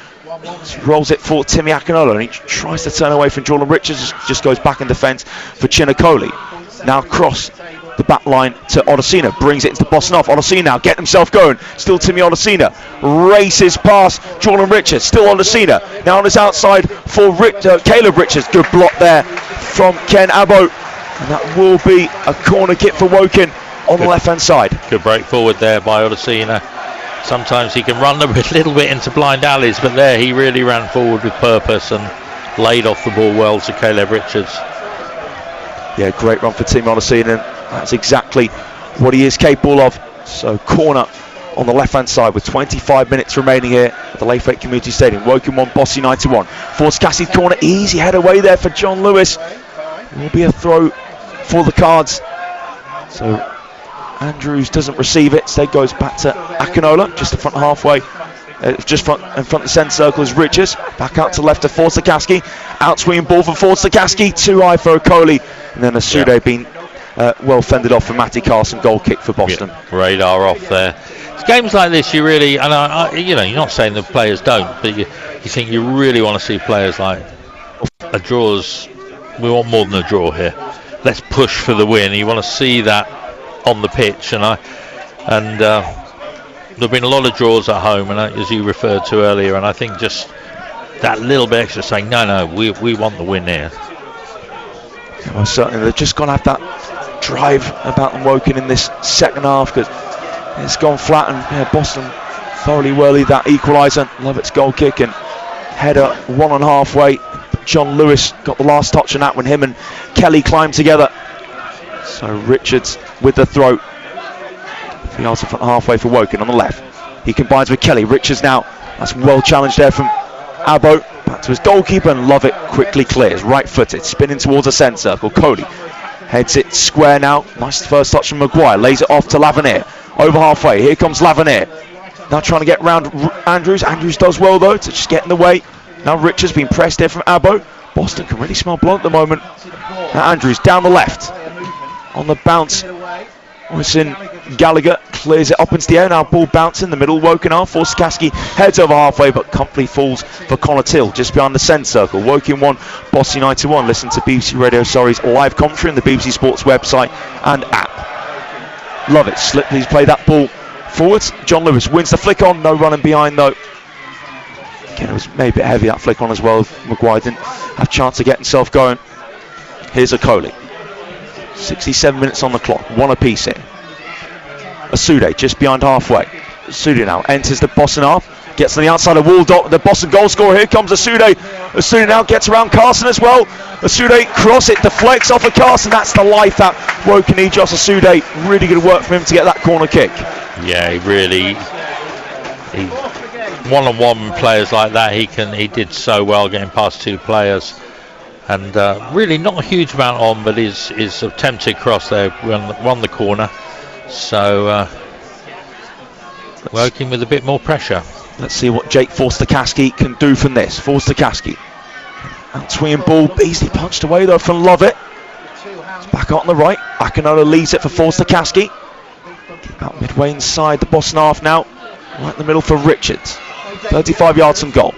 Rolls it for Timmy Akinola, and he tries to turn away from Jordan Richards. Just goes back in defence for Chinakoli. Now cross the back line to Odesina, brings it into Boston off. Odesina now get himself going. Still Timmy Odesina races past Jordan Richards. Still Odesina now on his outside for Caleb Richards. Good block there from Ken Abbo. And that will be a corner kick for Woking on the left-hand side. Good break forward there by Odesina. Sometimes he can run a little bit into blind alleys, but there he really ran forward with purpose and laid off the ball well to Caleb Richards. Yeah, great run for Tim Odesina. That's exactly what he is capable of. So corner on the left-hand side with 25 minutes remaining here at the Layfake Community Stadium. Woking 1, Boss United 1. Force Cassie's corner, easy head away there for John Lewis. It will be a throw for the Cards. So Andrews doesn't receive it, instead goes back to Akinola, just the front halfway. Just in front of the centre circle is Richards. Back out to left to Forster-Caskey. Out swinging ball for Forster-Caskey. Too high for Okoli. And then Asude being well fended off for Matty Carson. Goal kick for Boston. Yeah, radar off there. It's games like this you really, and you know, you're not saying the players don't, but you think you really want to see players like a draws. We want more than a draw here. Let's push for the win. You want to see that on the pitch, and there've been a lot of draws at home, and as you referred to earlier, and I think just that little bit extra saying no, we want the win here. Well, certainly they've just got to have that drive about them Woking in this second half, because it's gone flat, and Boston thoroughly worthy that equaliser. Lovett's goal kick and header one and halfway. John Lewis got the last touch on that when him and Kelly climbed together. So Richards with the throw. The yards in front halfway for Woking on the left. He combines with Kelly. Richards now. That's well challenged there from Abbo. Back to his goalkeeper, and Lovett quickly clears. Right footed. Spinning towards the centre circle. Cody heads it square now. Nice first touch from Maguire. Lays it off to Lavernier. Over halfway. Here comes Lavernier. Now trying to get round Andrews. Andrews does well though to just get in the way. Now Richards being pressed here from Abbo. Boston can really smell blood at the moment. Now Andrews down the left. On the bounce, Wilson Gallagher clears it up into the air. Now ball bouncing in the middle. Woking are. Forster-Caskey heads over halfway, but comfortably falls for Connor Till just behind the centre circle. Woking 1, Boss United 1. Listen to BBC Radio Surrey's live commentary on the BBC Sports website and app. Love it. Please play that ball forwards. John Lewis wins the flick on. No running behind though. Again, it was maybe a bit heavy that flick on as well. Maguire didn't have a chance to get himself going. Here's Okoli. 67 minutes on the clock, one apiece here. Asude just behind halfway. Asude now enters the Boston half, gets on the outside of Waldock, the Boston goal scorer. Here comes Asude. Asude now gets around Carson as well. Asude cross it, deflects off of Carson. That's the life that Woking need. Josh Asude, really good work from him to get that corner kick. Yeah, he one-on-one players like that, he did so well getting past two players. And really not a huge amount on, but his attempted cross there won the corner. So working with a bit more pressure. Let's see what Jake Forster-Caskey can do from this. Forster-Caskey. Out swinging ball, easily punched away though from Lovett. It's back out on the right. Akinola leads it for Forster-Caskey. About midway inside the Boston half now. Right in the middle for Richards. 35 yards from goal.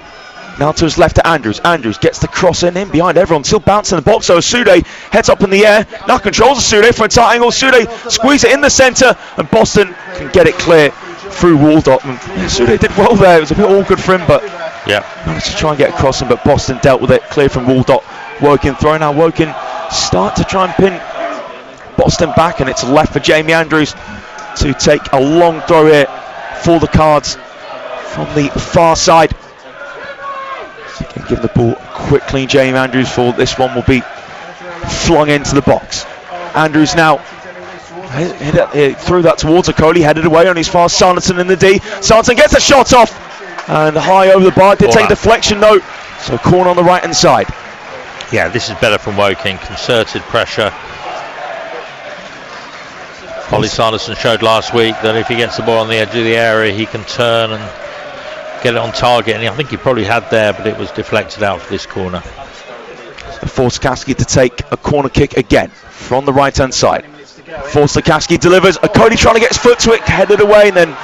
Now to his left to Andrews. Andrews gets the cross in behind everyone. Still bouncing in the box. So Asude heads up in the air. Now controls Asude from a tight angle. Asude squeeze it in the centre. And Boston can get it clear through Waldock. Asude did well there. It was a bit awkward for him, but managed to try and get across him. But Boston dealt with it. Clear from Waldock. Woking throw. Now Woking start to try and pin Boston back. And it's left for Jamie Andrews to take a long throw here for the Cards from the far side. Give the ball quickly. Jamie Andrews for this one will be flung into the box. Andrews now threw that towards Okoli, headed away on his far. Sanderson in the D. Sanderson gets a shot off and high over the bar. Did take a deflection though. So corner on the right hand side. Yeah, this is better from Woking. Concerted pressure. Ollie Sanderson showed last week that if he gets the ball on the edge of the area, he can turn and get it on target, and I think he probably had there, but it was deflected out for this corner. Forster-Caskey to take a corner kick again from the right hand side. Forster-Caskey delivers. Cody trying to get his foot to it, headed away, and then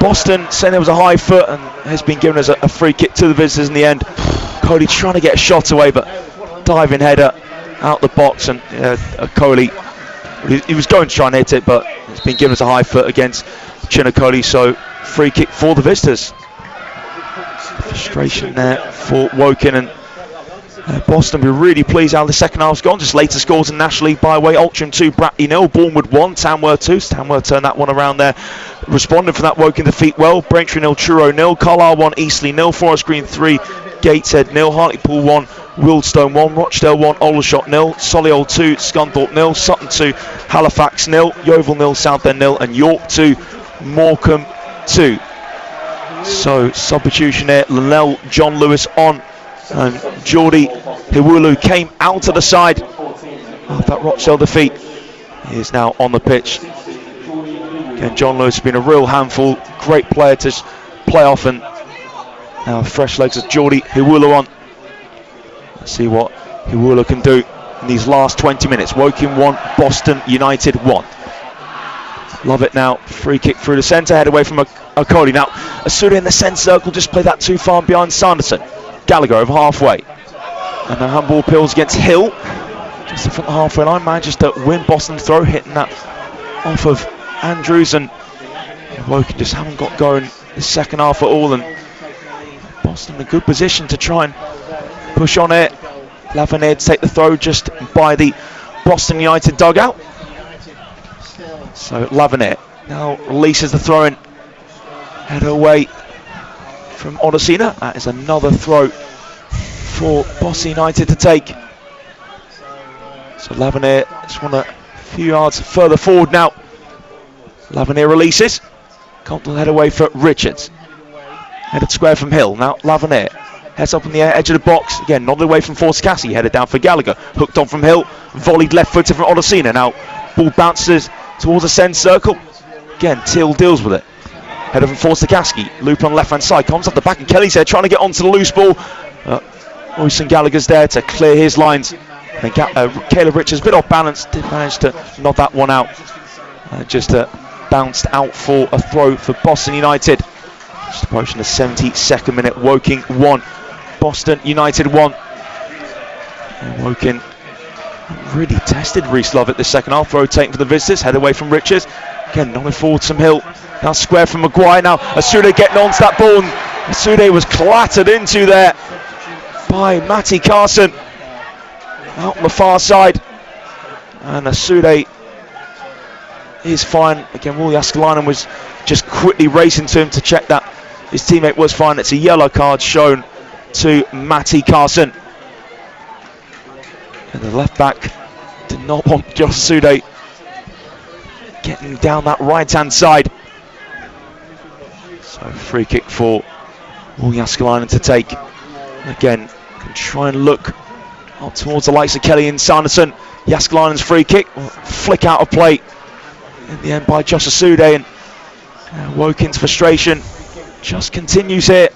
Boston saying there was a high foot and has been given as a free kick to the visitors in the end. Cody trying to get a shot away, but diving header out the box, and Cody, he was going to try and hit it, but it's been given as a high foot against Chinakoli, so free kick for the visitors. Frustration there for Woking, and Boston will be really pleased how the second half's gone. Just later scores in National League Byway. Altrincham 2, Bratley 0, Bournemouth 1, Tamworth 2. So Tamworth turned that one around there. Responding for that Woking defeat well. Braintree 0, Truro 0, Carlisle 1, Eastleigh 0, Forest Green 3, Gateshead 0, Hartlepool 1, Wildstone 1, Rochdale 1, Aldershot 0, Solihull 2, Scunthorpe 0, Sutton 2, Halifax 0, Yeovil 0, Southend 0, and York 2, Morecambe 2. So substitution here, Linnell John Lewis on, and Geordie Hiwulu came out to the side of that Rochdale defeat. He is now on the pitch. Again, John Lewis has been a real handful, great player to play off, and now fresh legs as Geordie Hiwulu on. Let's see what Hiwulu can do in these last 20 minutes. Woking 1, Boston United 1. Love it now. Free kick through the centre, head away from Okoli. Now, Asuda in the centre circle, just played that too far behind Sanderson. Gallagher over halfway. And the handball appeals against Hill. Just in front of the halfway line, manages to win Boston's throw, hitting that off of Andrews. And Woking just haven't got going the second half at all. And Boston in a good position to try and push on it. Lavinier to take the throw just by the Boston United dugout. So Lavinier now releases the throw in. Head away from Odesina. That is another throw for Boston United to take. So Lavinier just want a few yards further forward now. Lavinier releases. Compton head away for Richards. Headed square from Hill. Now Lavinier heads up on the edge of the box. Again, nodded away from Forscassi. Headed down for Gallagher. Hooked on from Hill. Volleyed left footed from Odesina. Now ball bounces towards the centre circle. Again, Till deals with it. Header from Forscassi. Loop on left hand side. Comes off the back and Kelly's there trying to get onto the loose ball. Oyson Gallagher's there to clear his lines. And Caleb Richards, a bit off balance, did manage to nod that one out. Just bounced out for a throw for Boston United. Just approaching the 72nd minute. Woking 1, Boston United 1. And Woking really tested Reece Lovett this second half. Rotating for the visitors. Head away from Richards. Again, nodding forward from Hill. Now square from Maguire. Now Asude getting onto that ball. Asude was clattered into there by Matty Carson. Out on the far side. And Asude is fine. Again, Willie Askelainen was just quickly racing to him to check that his teammate was fine. It's a yellow card shown to Matty Carson. And the left back did not want Josh Asude getting down that right hand side. So free kick for Willie Askelainen to take. Again, can try and look up towards the likes of Kelly and Sanderson. Jaskelainen's free kick, flick out of play in the end by Josh Asude, and Woking's frustration just continues here.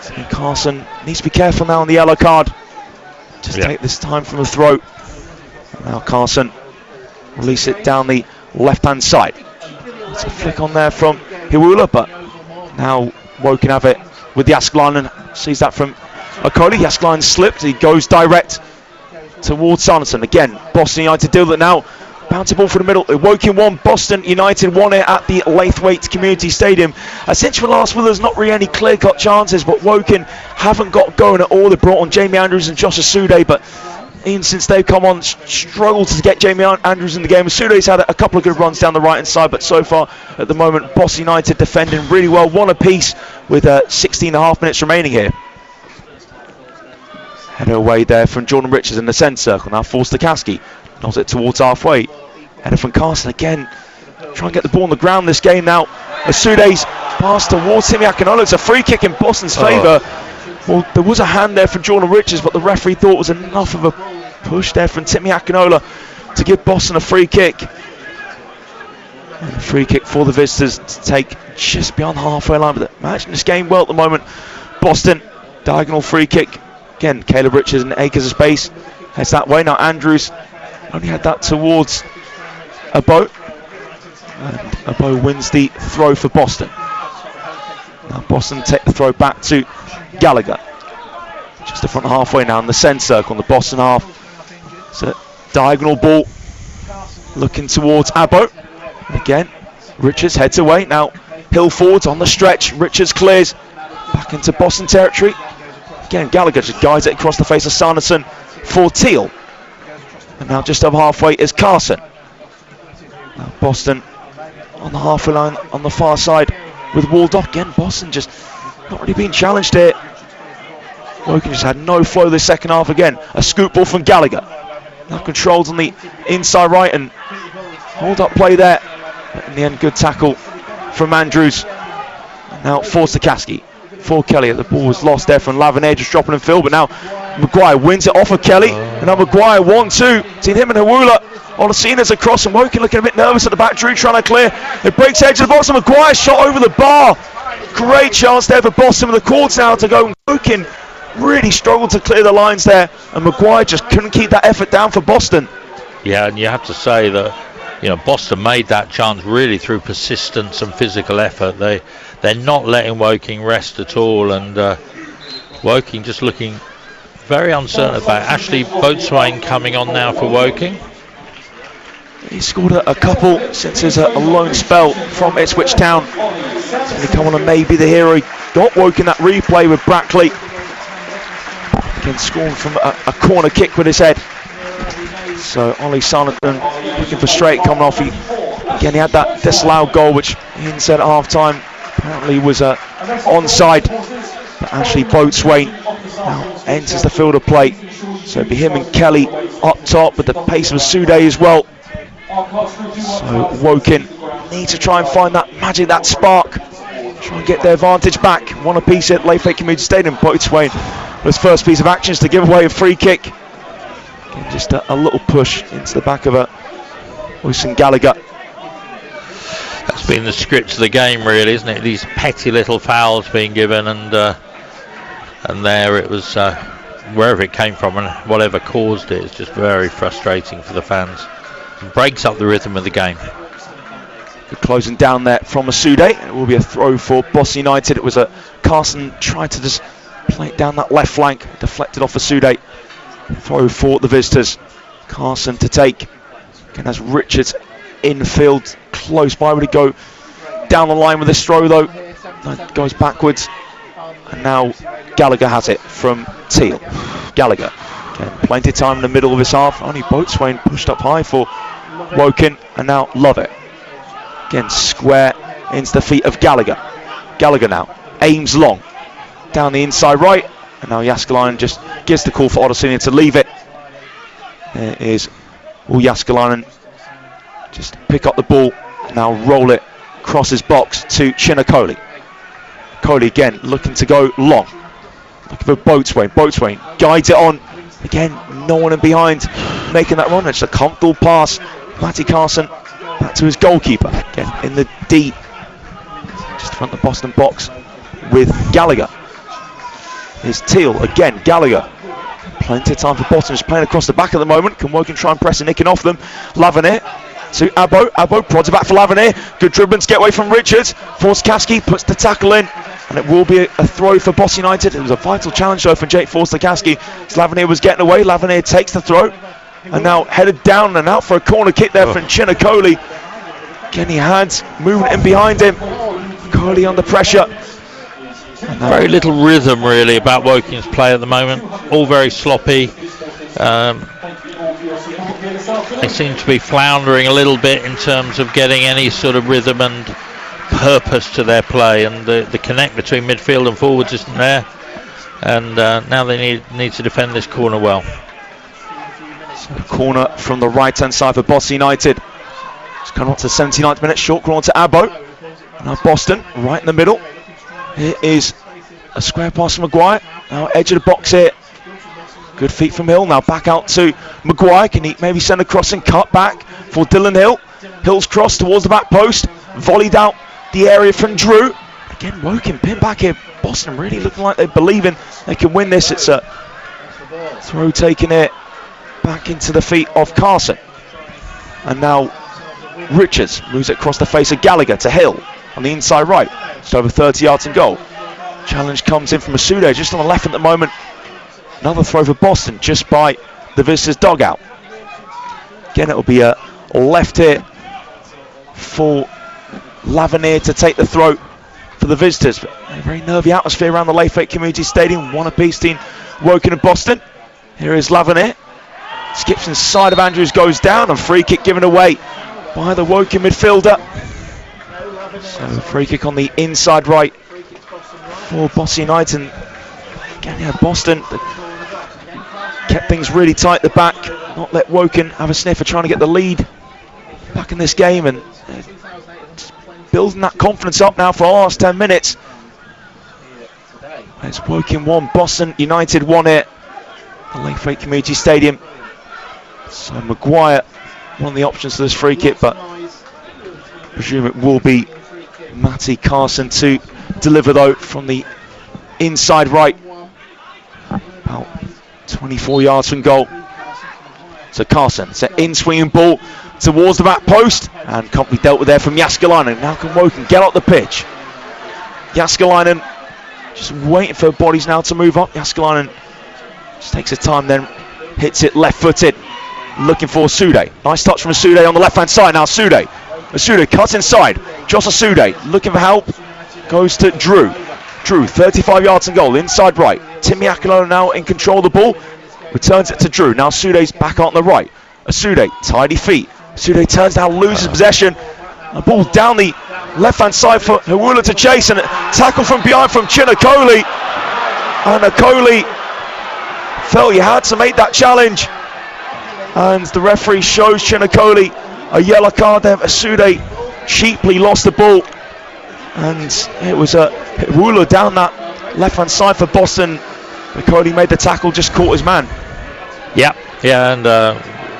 So Carson needs to be careful now on the yellow card. Just take this time from the throat. Now Carson release it down the left hand side. It's a flick on there from Hiwula, but now Woking have it with the Askelainen. Sees that from Okoli. Askelainen slipped. He goes direct towards Sanderson. Again, Boston United deal it now. Bouncy ball for the middle. Woking 1, Boston United 1 here at the Laithwaite Community Stadium. Essentially, last week there's not really any clear-cut chances, but Woking haven't got going at all. They brought on Jamie Andrews and Josh Asude, but even since they've come on, struggled to get Jamie Andrews in the game. Asude's had a couple of good runs down the right-hand side, but so far at the moment, Boston United defending really well. One apiece with 16.5 minutes remaining here. Header away there from Jordan Richards in the centre circle. Now Forscassi nods it towards halfway. Header from Carson again. Try and get the ball on the ground this game now. Asude's pass towards Timmy Akinola. It's a free kick in Boston's favour. Well, there was a hand there from Jordan Richards, but the referee thought it was enough of a push there from Timmy Akinola to give Boston a free kick. And a free kick for the visitors to take just beyond the halfway line. But managing this game well at the moment. Boston, diagonal free kick. Again, Caleb Richards in acres of space. Heads that way. Now Andrews only had that towards Abo. And Abo wins the throw for Boston. Now Boston take the throw back to Gallagher. Just the front halfway now in the centre circle on the Boston half. It's a diagonal ball. Looking towards Abo. And again, Richards heads away. Now, Hill forwards on the stretch. Richards clears. Back into Boston territory. Now Abo. Again, Richards heads away. Now, Hill forwards on the stretch. Richards clears. Back into Boston territory. Again, Gallagher just guides it across the face of Sanderson for Teal. And now just over halfway is Carson. Now Boston on the halfway line on the far side with Waldorf. Again, Boston just not really being challenged here. Woking just had no flow this second half again. A scoop ball from Gallagher. Now controlled on the inside right and hold up play there. But in the end, good tackle from Andrews. And now for Stokowski. For Kelly. The ball was lost there from Lavinier, just dropping in field. But now Maguire wins it off of Kelly. And now Maguire 1-2. Seen him and Hawula. Olasina's across and Woking looking a bit nervous at the back. Drew trying to clear. It breaks edge of the box and Maguire shot over the bar. Great chance there for Boston with the cords now to go. Woking really struggled to clear the lines there. And Maguire just couldn't keep that effort down for Boston. Yeah, and you have to say that, you know, Boston made that chance really through persistence and physical effort. They're not letting Woking rest at all, and Woking just looking very uncertain about it. Ashley Boatswain coming on now for Woking. He scored a couple since his a loan spell from Ipswich Town. He's going to come on and maybe the hero. He got Woking that replay with Brackley. Again, scoring from a corner kick with his head. So Ollie Sanderson looking for straight coming off. He had that disallowed goal, which Ian said at half time apparently was onside. But Ashley Boatswain now enters the field of play. So it'll be him and Kelly up top with the pace of Sude as well. So Woking need to try and find that magic, that spark. Try and get their advantage back. One apiece at Layfake Community Stadium. Boatswain, his first piece of action is to give away a free kick. Again, just a little push into the back of Wilson Gallagher. That's been the script of the game, really, isn't it? These petty little fouls being given, and there it was, wherever it came from and whatever caused it. It's just very frustrating for the fans. It breaks up the rhythm of the game. Good closing down there from Masude. It will be a throw for Boston United. It was a Carson tried to just play it down that left flank, deflected off Masude. Throw for the visitors. Carson to take. Again, as Richards infield, close by. Would he go down the line with this throw though? No, it goes backwards. And now Gallagher has it from Teal. Gallagher. Again, plenty of time in the middle of his half. Only Boatswain pushed up high for Woking. And now Lovett. Again, square into the feet of Gallagher. Gallagher now aims long. Down the inside right. And now Jaskalainen just gives the call for Ottosini to leave it. There is Jaskalainen. Just pick up the ball. Now roll it across his box to Chinakoli. Coley again looking to go long. Looking for Boatswain. Boatswain guides it on. Again, no one in behind making that run. It's a comfortable pass. Matty Carson back to his goalkeeper. Again in the D. Just in front of the Boston box with Gallagher. Here's Teal again. Gallagher. Plenty of time for Boston. Just playing across the back at the moment. Can Woking try and press and nicking off them. Lavinier to Abbo. Abbo prods it back for Lavinier. Good dribbling to get away from Richards. Forstakaski puts the tackle in. And it will be a throw for Boston United. It was a vital challenge though from Jake Forstakaski. Lavinier was getting away. Lavinier takes the throw. And now headed down and out for a corner kick there from Chinakoli. Kenny Hands moving in behind him. Coley under pressure. Very little rhythm really about Woking's play at the moment. All very sloppy. They seem to be floundering a little bit in terms of getting any sort of rhythm and purpose to their play, and the connect between midfield and forwards isn't there. And now they need to defend this corner well. So corner from the right hand side for Boston United. It's coming up to the 79th minute. Short corner to Abbo. Now Boston right in the middle. Here is a square pass from Maguire. Now edge of the box here. Good feet from Hill. Now back out to Maguire. Can he maybe send a crossing cut back for Dylan Hill? Hill's cross towards the back post. Volleyed out the area from Drew. Again, Woking pin back here. Boston really looking like they're believing they can win this. It's a throw taken it back into the feet of Carson. And now Richards moves it across the face of Gallagher to Hill on the inside right. Just over 30 yards in goal. Challenge comes in from Masude just on the left at the moment. Another throw for Boston just by the visitors' dugout. Again, it'll be a left here for Lavinier to take the throw for the visitors. But a very nervy atmosphere around the Layfake Community Stadium. One apiece team, Woking and Boston. Here is Lavanir. Skips inside of Andrews, goes down, and free kick given away by the Woking midfielder. So free kick on the inside right for Boston United. And again, yeah, Boston kept things really tight at the back, not let Woking have a sniff of trying to get the lead back in this game, and building that confidence up now for the last 10 minutes. It's Woking 1, Boston United 1 here, the Layfake Community Stadium. So Maguire, one of the options for this free kick, but I presume it will be Matty Carson to deliver though from the inside right, about 24 yards from goal. So Carson, it's an in-swinging ball towards the back post, and can't be dealt with there from Jaskalainen. Now can Woking get up the pitch. Jaskalainen just waiting for bodies now to move up. Jaskalainen just takes his time, then hits it left-footed, looking for Sude. Nice touch from Sude on the left-hand side. Now Sude cuts inside. Jossa Sude looking for help, goes to Drew. Drew, 35 yards and goal, inside right. Timmy Jaskalainen now in control of the ball, returns it to Drew. Now Sude's back on the right. Sude, tidy feet. Sude turns down, loses possession. A ball down the left-hand side for Hawula to chase, and a tackle from behind from Chinakoli. And Akoli felt he had to make that challenge. And the referee shows Chinakoli a yellow card there. Sude cheaply lost the ball. And it was Hawula down that left-hand side for Boston. Akoli made the tackle, just caught his man. Yeah, and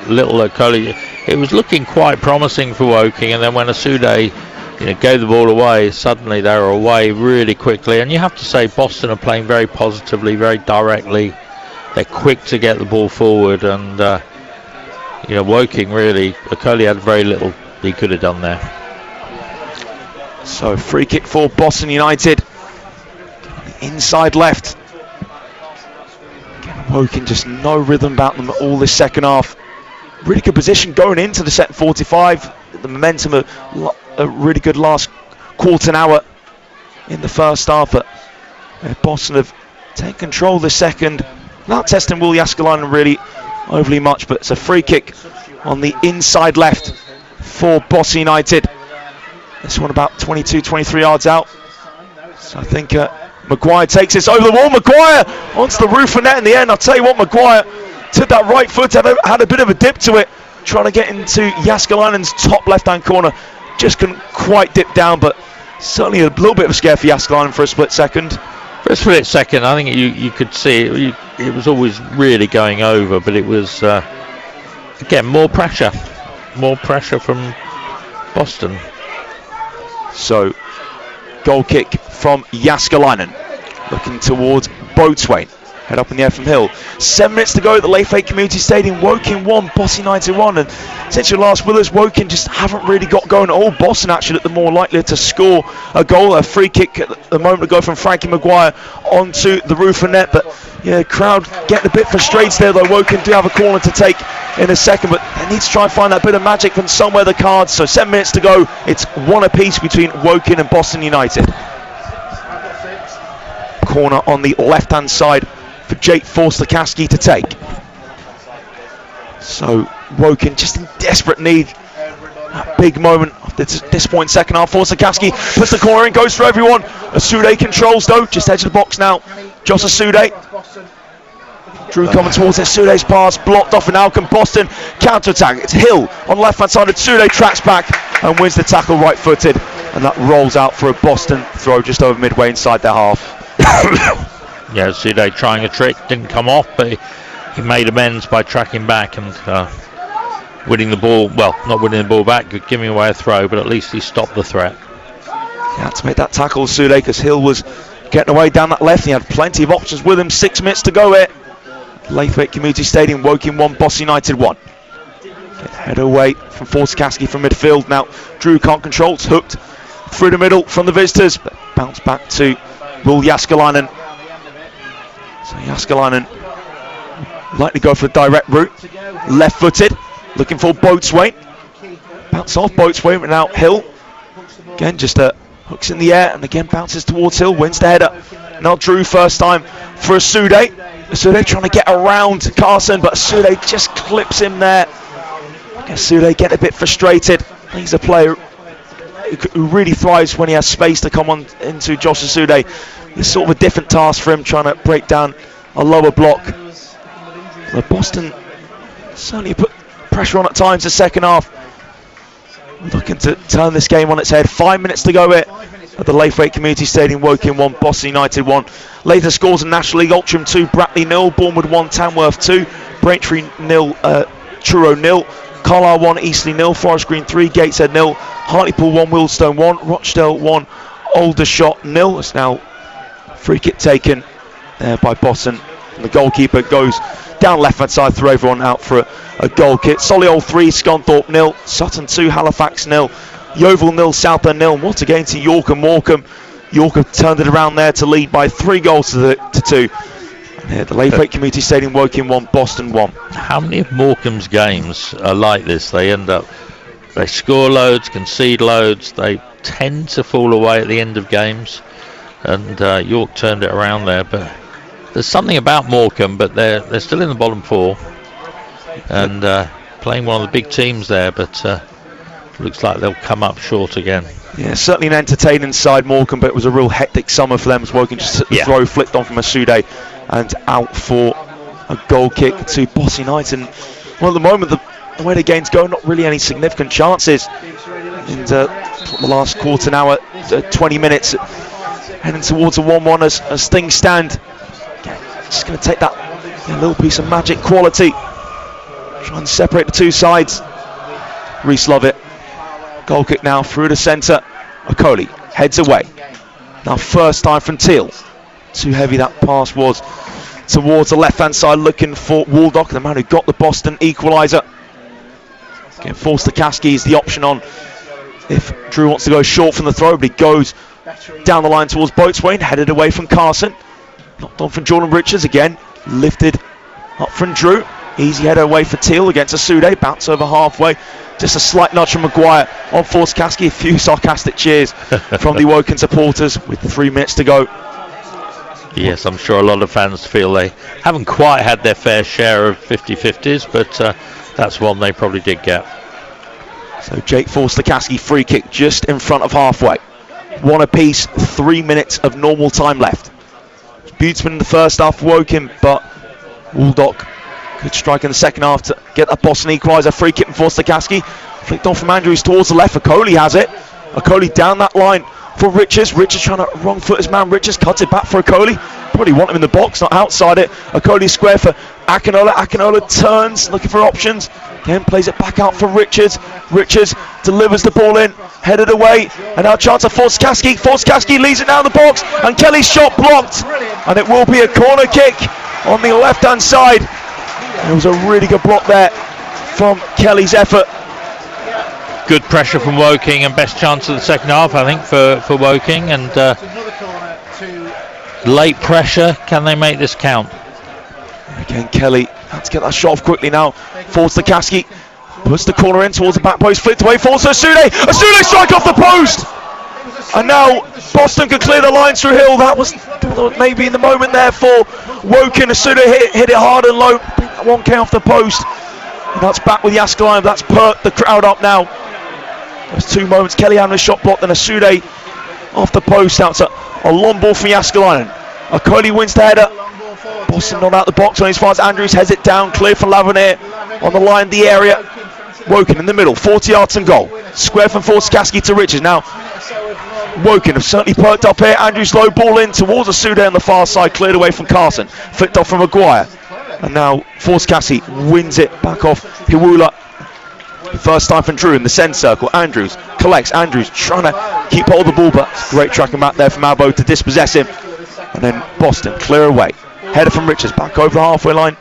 little Coley, it was looking quite promising for Woking, and then when Asude gave the ball away, suddenly they were away really quickly. And you have to say Boston are playing very positively, very directly. They're quick to get the ball forward, and Woking really, Coley had very little he could have done there. So free kick for Boston United, inside left. Woking just no rhythm about them at all this second half. Really good position going into the set 45. The momentum, a really good last quarter an hour in the first half. But Boston have taken control this second. Not testing Will Jaskalainen really overly much, but it's a free kick on the inside left for Boston United. This one about 22, 23 yards out. So I think Maguire takes this over the wall. Maguire onto the roof of net in the end. I'll tell you what, Maguire took that right foot, had a bit of a dip to it, trying to get into Jaskalainen's top left-hand corner. Just couldn't quite dip down, but certainly a little bit of a scare for Jaskalainen for a split second. For a split second, I think you could see it was always really going over, but it was, again, more pressure from Boston. So, goal kick from Jaskalainen, looking towards Boatswain. Head up in the air from Hill. 7 minutes to go at the Layfake Community Stadium. Woking 1, Boston United 1. And since your last with us, Woking just haven't really got going at all. Boston actually the more likely to score a goal. A free kick at the moment ago from Frankie Maguire onto the roof of net. But yeah, crowd getting a bit frustrated there, though. Woking do have a corner to take in a second, but they need to try and find that bit of magic from somewhere the cards. So 7 minutes to go. It's one apiece between Woking and Boston United. Corner on the left-hand side for Jake Forster-Caskey to take. So Woking just in desperate need. That big moment of this point, second half. Forster-Caskey puts the corner in, goes for everyone. Asude controls though, just edge of the box now. Joss Asude. Drew coming towards it. Asude's pass blocked off, and now can Boston counter-attack. It's Hill on the left-hand side. Asude tracks back and wins the tackle right-footed, and that rolls out for a Boston throw just over midway inside their half. Yeah, Sude trying a trick, didn't come off, but he made amends by tracking back and winning the ball. Well, not winning the ball back, giving away a throw, but at least he stopped the threat. He had to make that tackle, Sude, because Hill was getting away down that left. He had plenty of options with him. 6 minutes to go here. Layfake Community Stadium, Woking 1, Boston United 1. Head away from Forster-Caskey from midfield. Now Drew can't control, it's hooked through the middle from the visitors, but bounce back to Will Jaskalainen. So Jaskalainen likely go for a direct route, left-footed, looking for Boatswain. Bounce off Boatswain, but now Hill. Again, just a Hooks in the air and again bounces towards Hill, wins the header. Now Drew first time for Asude. Asude trying to get around Carson, but Asude just clips him there. Asude get a bit frustrated. He's a player who really thrives when he has space to come on into Josh Asude. It's sort of a different task for him trying to break down a lower block. But Boston certainly put pressure on at times the second half. Looking to turn this game on its head. 5 minutes to go here at the Laithwaite Community Stadium. Woking 1, Boston United 1. Later scores in National League: Altrincham 2, Bratley 0, Bournemouth 1, Tamworth 2, Braintree 0, Truro 0, Carlisle 1, Eastleigh 0, Forest Green 3, Gateshead 0, Hartlepool 1, Wealdstone 1, Rochdale 1, Aldershot 0. It's now free kick taken there by Boston, and the goalkeeper goes down left hand side through everyone out for a goal kick. Solihull 3, Scunthorpe 0, Sutton 2, Halifax 0, Yeovil 0, Southend 0. Once again to York and Morecambe. York have turned it around there to lead by 3 goals to 2. And here, the Laithwaite Community Stadium, Woking 1, Boston 1. How many of Morecambe's games are like this? They score loads, concede loads, they tend to fall away at the end of games, and York turned it around there. But there's something about Morecambe, but they're still in the bottom 4 and playing one of the big teams there, but looks like they'll come up short again. Yeah, certainly an entertaining side, Morecambe, but it was a real hectic summer for them as Woking just throw flicked on from Asude and out for a goal kick to Boston United. Well, at the moment, the way the game's going, not really any significant chances. And the last quarter now at 20 minutes, heading towards a 1-1 as things stand. Just going to take that little piece of magic quality, try and separate the two sides. Reese Lovett, goal kick now through the centre. Okoli heads away. Now first time from Teal. Too heavy that pass was towards the left hand side, looking for Waldock, the man who got the Boston equaliser. Again, Forster-Caskey is the option on if Drew wants to go short from the throw, but he goes down the line towards Boatswain, headed away from Carson. Knocked on from Jordan Richards again, lifted up from Drew. Easy header away for Teal against Asude, bounce over halfway. Just a slight nudge from Maguire on Forster-Caskey. A few sarcastic cheers from the Woking supporters with 3 minutes to go. Yes, I'm sure a lot of fans feel they haven't quite had their fair share of 50-50s, but that's one they probably did get. So Jake Forster-Caskey, free kick just in front of halfway. 1 apiece, 3 minutes of normal time left. Butzman in the first half, Woking, but Waldock could strike in the second half to get that Boston equaliser. Free kick from Forster-Caskey, flicked on from Andrews towards the left. Okoli has it. Okoli down that line for Richards. Richards trying to wrong foot his man. Richards cuts it back for Okoli. Probably want him in the box, not outside it. Okoli square for Akinola. Akinola turns, looking for options. Again, plays it back out for Richards. Richards delivers the ball in, headed away, and now a chance of Forster-Caskey. Forster-Caskey leads it down the box, and Kelly's shot blocked, and it will be a corner kick on the left-hand side. It was a really good block there from Kelly's effort. Good pressure from Woking, and best chance of the second half, I think, for Woking. And late pressure, can they make this count? Again, Kelly had to get that shot off quickly now. Forster-Caskey puts the corner in towards the back post, flicked away, falls to Asude. Asude strike off the post! And now Boston can clear the lines through Hill. That was maybe in the moment there for Woking. Asude hit it hard and low. That one came off the post. And that's back with Yaskalainen. That's perked the crowd up now. There's 2 moments. Kelly having a shot blocked, then Asude off the post. That's a long ball from Yaskalainen. Okoli wins the header. Boston not out the box on his far as Andrews heads it down, clear for Lavernier on the line, the area. Woking in the middle, 40 yards and goal. Square from Forster-Caskey to Richards. Now, Woking have certainly perked up here. Andrews low ball in towards Asude on the far side, cleared away from Carson. Flicked off from Maguire. And now Forster-Caskey wins it back off Hiwula. First time from Drew in the centre circle. Andrews collects. Andrews trying to keep hold of the ball, but great tracking back there from Albo to dispossess him. And then Boston clear away. Header from Richards back over the halfway line.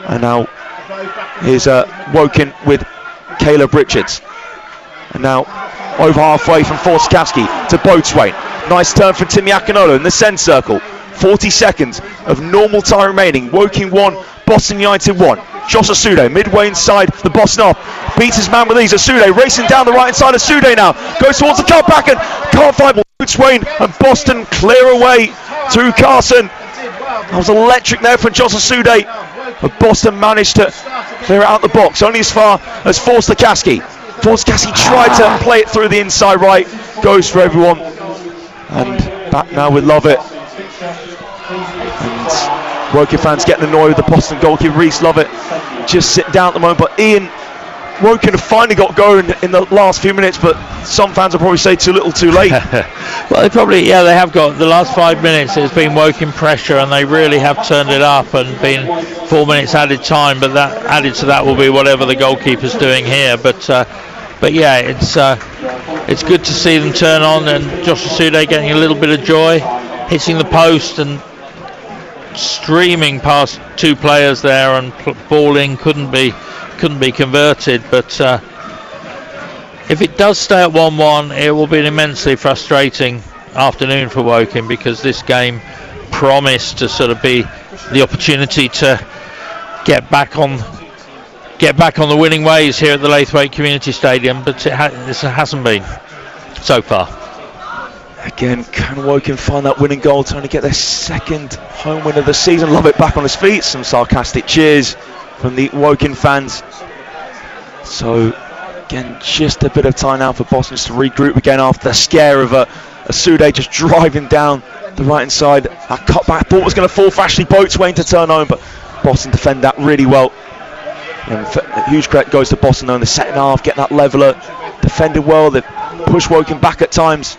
And now here's Woking with Caleb Richards. And now over halfway from Forster-Caskey to Boatswain. Nice turn from Timmy Akinola in the centre circle. 40 seconds of normal time remaining. Woking 1, Boston United 1. Josh Asude, midway inside the Boston half, beats his man with ease. Asude racing down the right hand side. Asude now goes towards the cutback and can't find Boatswain, and Boston clear away through Carson. That was electric there from Josh Asude, but Boston managed to clear it out the box, only as far as Forster-Caskey. Forster-Caskey tried to play it through the inside right, goes for everyone, and back now with Lovett. And Woking fans getting annoyed with the Boston goalkeeper Reece Lovett just sitting down at the moment, but Ian, Woking have finally got going in the last few minutes, but some fans will probably say too little too late. Well, they have got the last 5 minutes. It's been Woking pressure, and they really have turned it up, and been 4 minutes added time, but that added to that will be whatever the goalkeeper's doing here. But yeah, it's good to see them turn on, and Josh Asude getting a little bit of joy, hitting the post and streaming past two players there, and ball in couldn't be converted. But if it does stay at 1-1, it will be an immensely frustrating afternoon for Woking, because this game promised to sort of be the opportunity to get back on the winning ways here at the Laithwaite Community Stadium, but this hasn't been so far. Again, can Woking find that winning goal, trying to get their second home win of the season? Love it back on his feet. Some sarcastic cheers from the Woking fans. So again, just a bit of time now for Boston to regroup again after the scare of Asude just driving down the right hand side. That cutback ball was going to fall for Ashley Boatswain to turn home, but Boston defend that really well. And huge credit goes to Boston though in the second half, getting that leveller, defended well. They've pushed Woking back at times.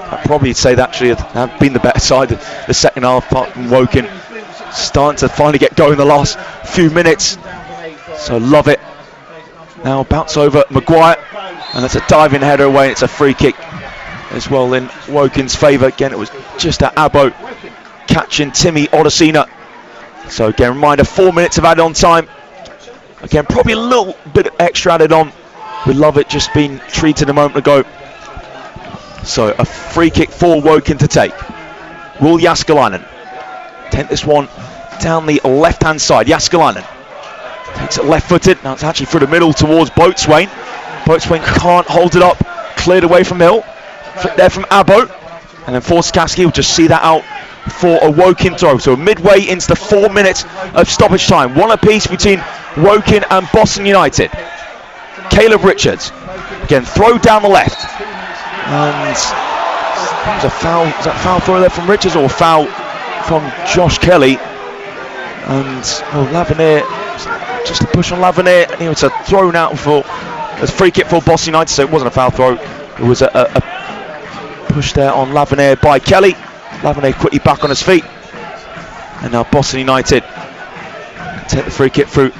I'd probably say that actually have been the better side of the second half, apart from Woking starting to finally get going the last few minutes. So love it. Now bounce over Maguire, and it's a diving header away, and it's a free kick as well in Woking's favour. Again, it was just at Abbo catching Timmy Odesina. So again, reminder, 4 minutes of added on time. Again, probably a little bit extra added on with Lovett just being treated a moment ago. So a free kick for Woking to take. Will Jaskalainen take this one down the left hand side. Jaskalainen takes it left footed. Now it's actually through the middle towards Boatswain. Boatswain can't hold it up. Cleared away from Hill. Flick there from Abbo. And then Forster-Caskey will just see that out for a Woking throw. So midway into the 4 minutes of stoppage time. One apiece between Woking and Boston United. Caleb Richards. Again, throw down the left. And was that foul throw there from Richards, or foul from Josh Kelly? And Lavernier, just a push on Lavernier, and he was thrown out for a free kick for Boston United, so it wasn't a foul throw. It was a push there on Lavernier by Kelly. Lavernier quickly back on his feet, and now Boston United take the free kick through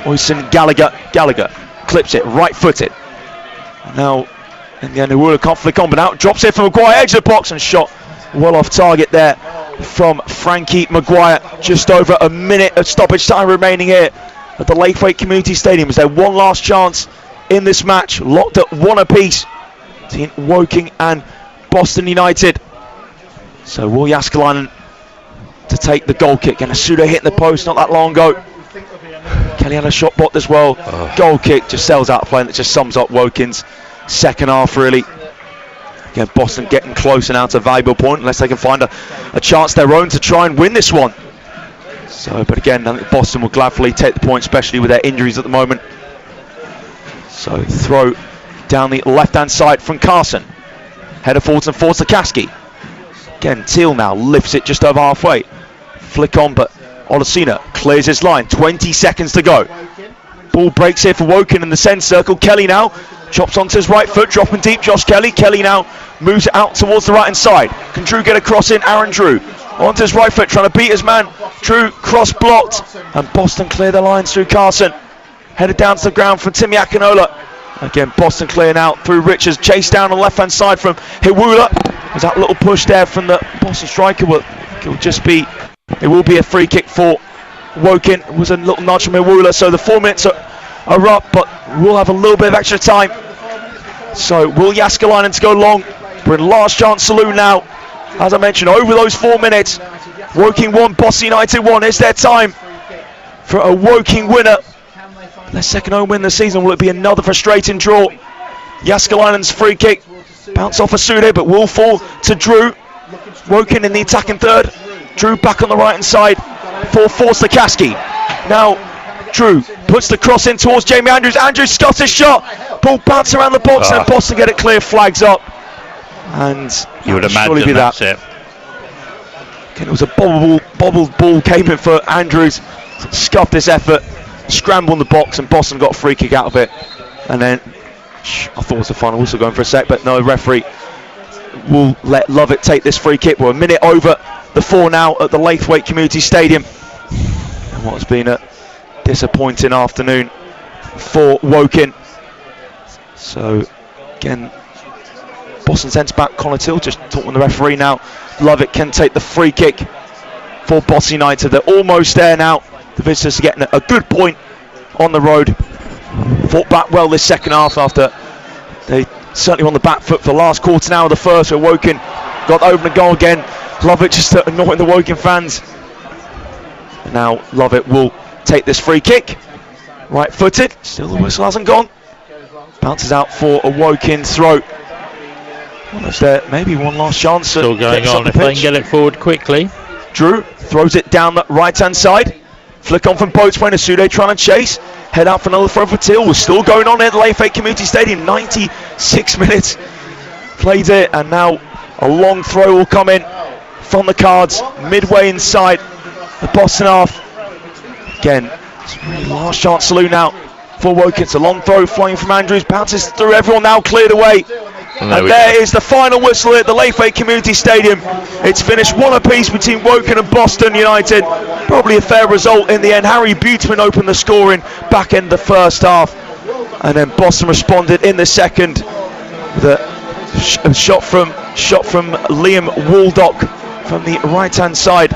Oyson Gallagher. Gallagher clips it right footed. Now in the end, Iwula can't flick on, but out drops it from Maguire, edge of the box, and shot well off target there from Frankie Maguire. Just over a minute of stoppage time remaining here at the Laithwaite Community Stadium. Is there one last chance in this match? Locked at one apiece between Woking and Boston United. So will Jaskalainen to take the goal kick, and Asude hitting the post not that long ago. Kelly had a shot blocked as well. Goal kick just sells out play, and it just sums up Woking's second half really. Again, Boston getting closer now to a valuable point, unless they can find a chance their own to try and win this one. So, but again, I think Boston will gladly take the point, especially with their injuries at the moment. So throw down the left hand side from Carson. Header forwards and Forster-Caskey. Again, Teal now lifts it just over halfway. Flick on, but Odesina clears his line. 20 seconds to go. Ball breaks here for Woking in the centre circle. Kelly now chops onto his right foot, dropping deep. Josh Kelly. Kelly now moves it out towards the right hand side. Can Drew get a cross in? Aaron Drew onto his right foot, trying to beat his man. Drew cross blocked, and Boston clear the lines through Carson. Headed down to the ground from Timmy Akinola. Again, Boston clearing out through Richards. Chased down on the left hand side from Hiwula. There's that little push there from the Boston striker. It will be a free kick for Woking. It was a little nudge from Hiwula. So the 4 minutes are up, but we'll have a little bit of extra time. So will Jaskalainen to go long. We're in last chance saloon now. As I mentioned, over those 4 minutes, Woking 1, Boston United 1. It's their time for a Woking winner. Their second home win this season. Will it be another frustrating draw? Jääskeläinen's free kick. Bounce off Asude, but will fall to Drew. Woking in the attacking third. Drew back on the right hand side for Forster-Kaski. Now Drew puts the cross in towards Jamie Andrews. Andrews scuffs his shot. Ball bounces around the box and Boston get it clear. Flags up. And you would imagine that's it. Again, it was a bobbled ball came in for Andrews. Scuffed this effort. Scramble in the box and Boston got a free kick out of it. And then I thought it was the final whistle going for a sec, but no, referee will let Lovett take this free kick. We're a minute over the 4 now at the Laithwaite Community Stadium. And what has been a disappointing afternoon for Woking. So again, Boston sends back Connor Till, just talking to the referee now. Lovett can take the free kick for Boston United. They're almost there now. The visitors are getting a good point on the road. Fought back well this second half after they certainly on the back foot for the last quarter now of the first, where Woking got over the goal again. Lovett just annoying the Woking fans. And now Lovett will take this free kick. Right footed, still the whistle hasn't gone. Bounces out for a Woking throw. Well, is there maybe one last chance? Still going on if they can get it forward quickly. Drew throws it down the right hand side. Flick on from Boatswain. Asude trying to chase. Head out for another throw for Till. We're still going on at the Laithwaite Community Stadium. 96 minutes played it, and now a long throw will come in from the Cards midway inside the Boston half. Again, it's a really last chance saloon now for Woking. It's a long throw flying from Andrews, bounces through everyone, now cleared away. And there is the final whistle at the Laithwaite Community Stadium. It's finished 1 apiece between Woking and Boston United. Probably a fair result in the end. Harry Buteman opened the scoring back in the first half, and then Boston responded in the second with a shot from Liam Waldock from the right hand side,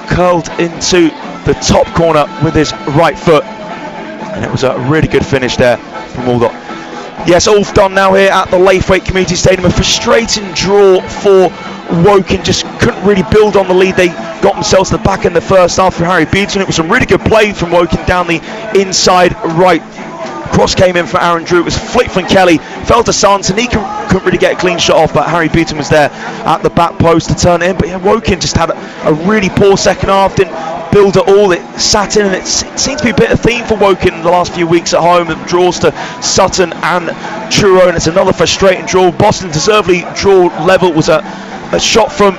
curled into the top corner with his right foot, and it was a really good finish there from Waldock. Yes, all done now here at the Laithwaite Community Stadium. A frustrating draw for Woking, just couldn't really build on the lead. They got themselves to the back in the first half for Harry Beaton. It was some really good play from Woking down the inside right. Cross came in for Aaron Drew. It was flicked from Kelly, fell to Sanson. He couldn't really get a clean shot off, but Harry Beaton was there at the back post to turn it in. But yeah, Woking just had a really poor second half, didn't build at all. It sat in, and it seems to be a bit of a theme for Woking in the last few weeks at home. It draws to Sutton and Truro, and it's another frustrating draw. Boston deservedly draw level. Was a shot from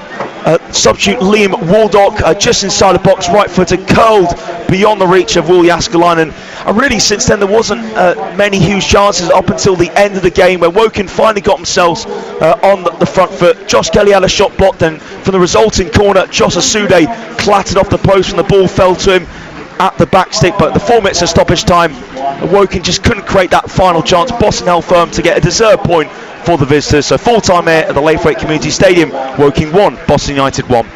substitute Liam Waldock just inside the box, right footed, curled beyond the reach of Will Jääskeläinen. And really since then there wasn't many huge chances up until the end of the game, where Woking finally got themselves on the front foot. Josh Kelly had a shot blocked, and from the resulting corner, Josh Asude clattered off the post and the ball fell to him at the back stick. But the 4 minutes of stoppage time, Woking just couldn't create that final chance. Boston held firm to get a deserved point for the visitors. So full time here at the Laithwaite Community Stadium. Woking 1, Boston United 1.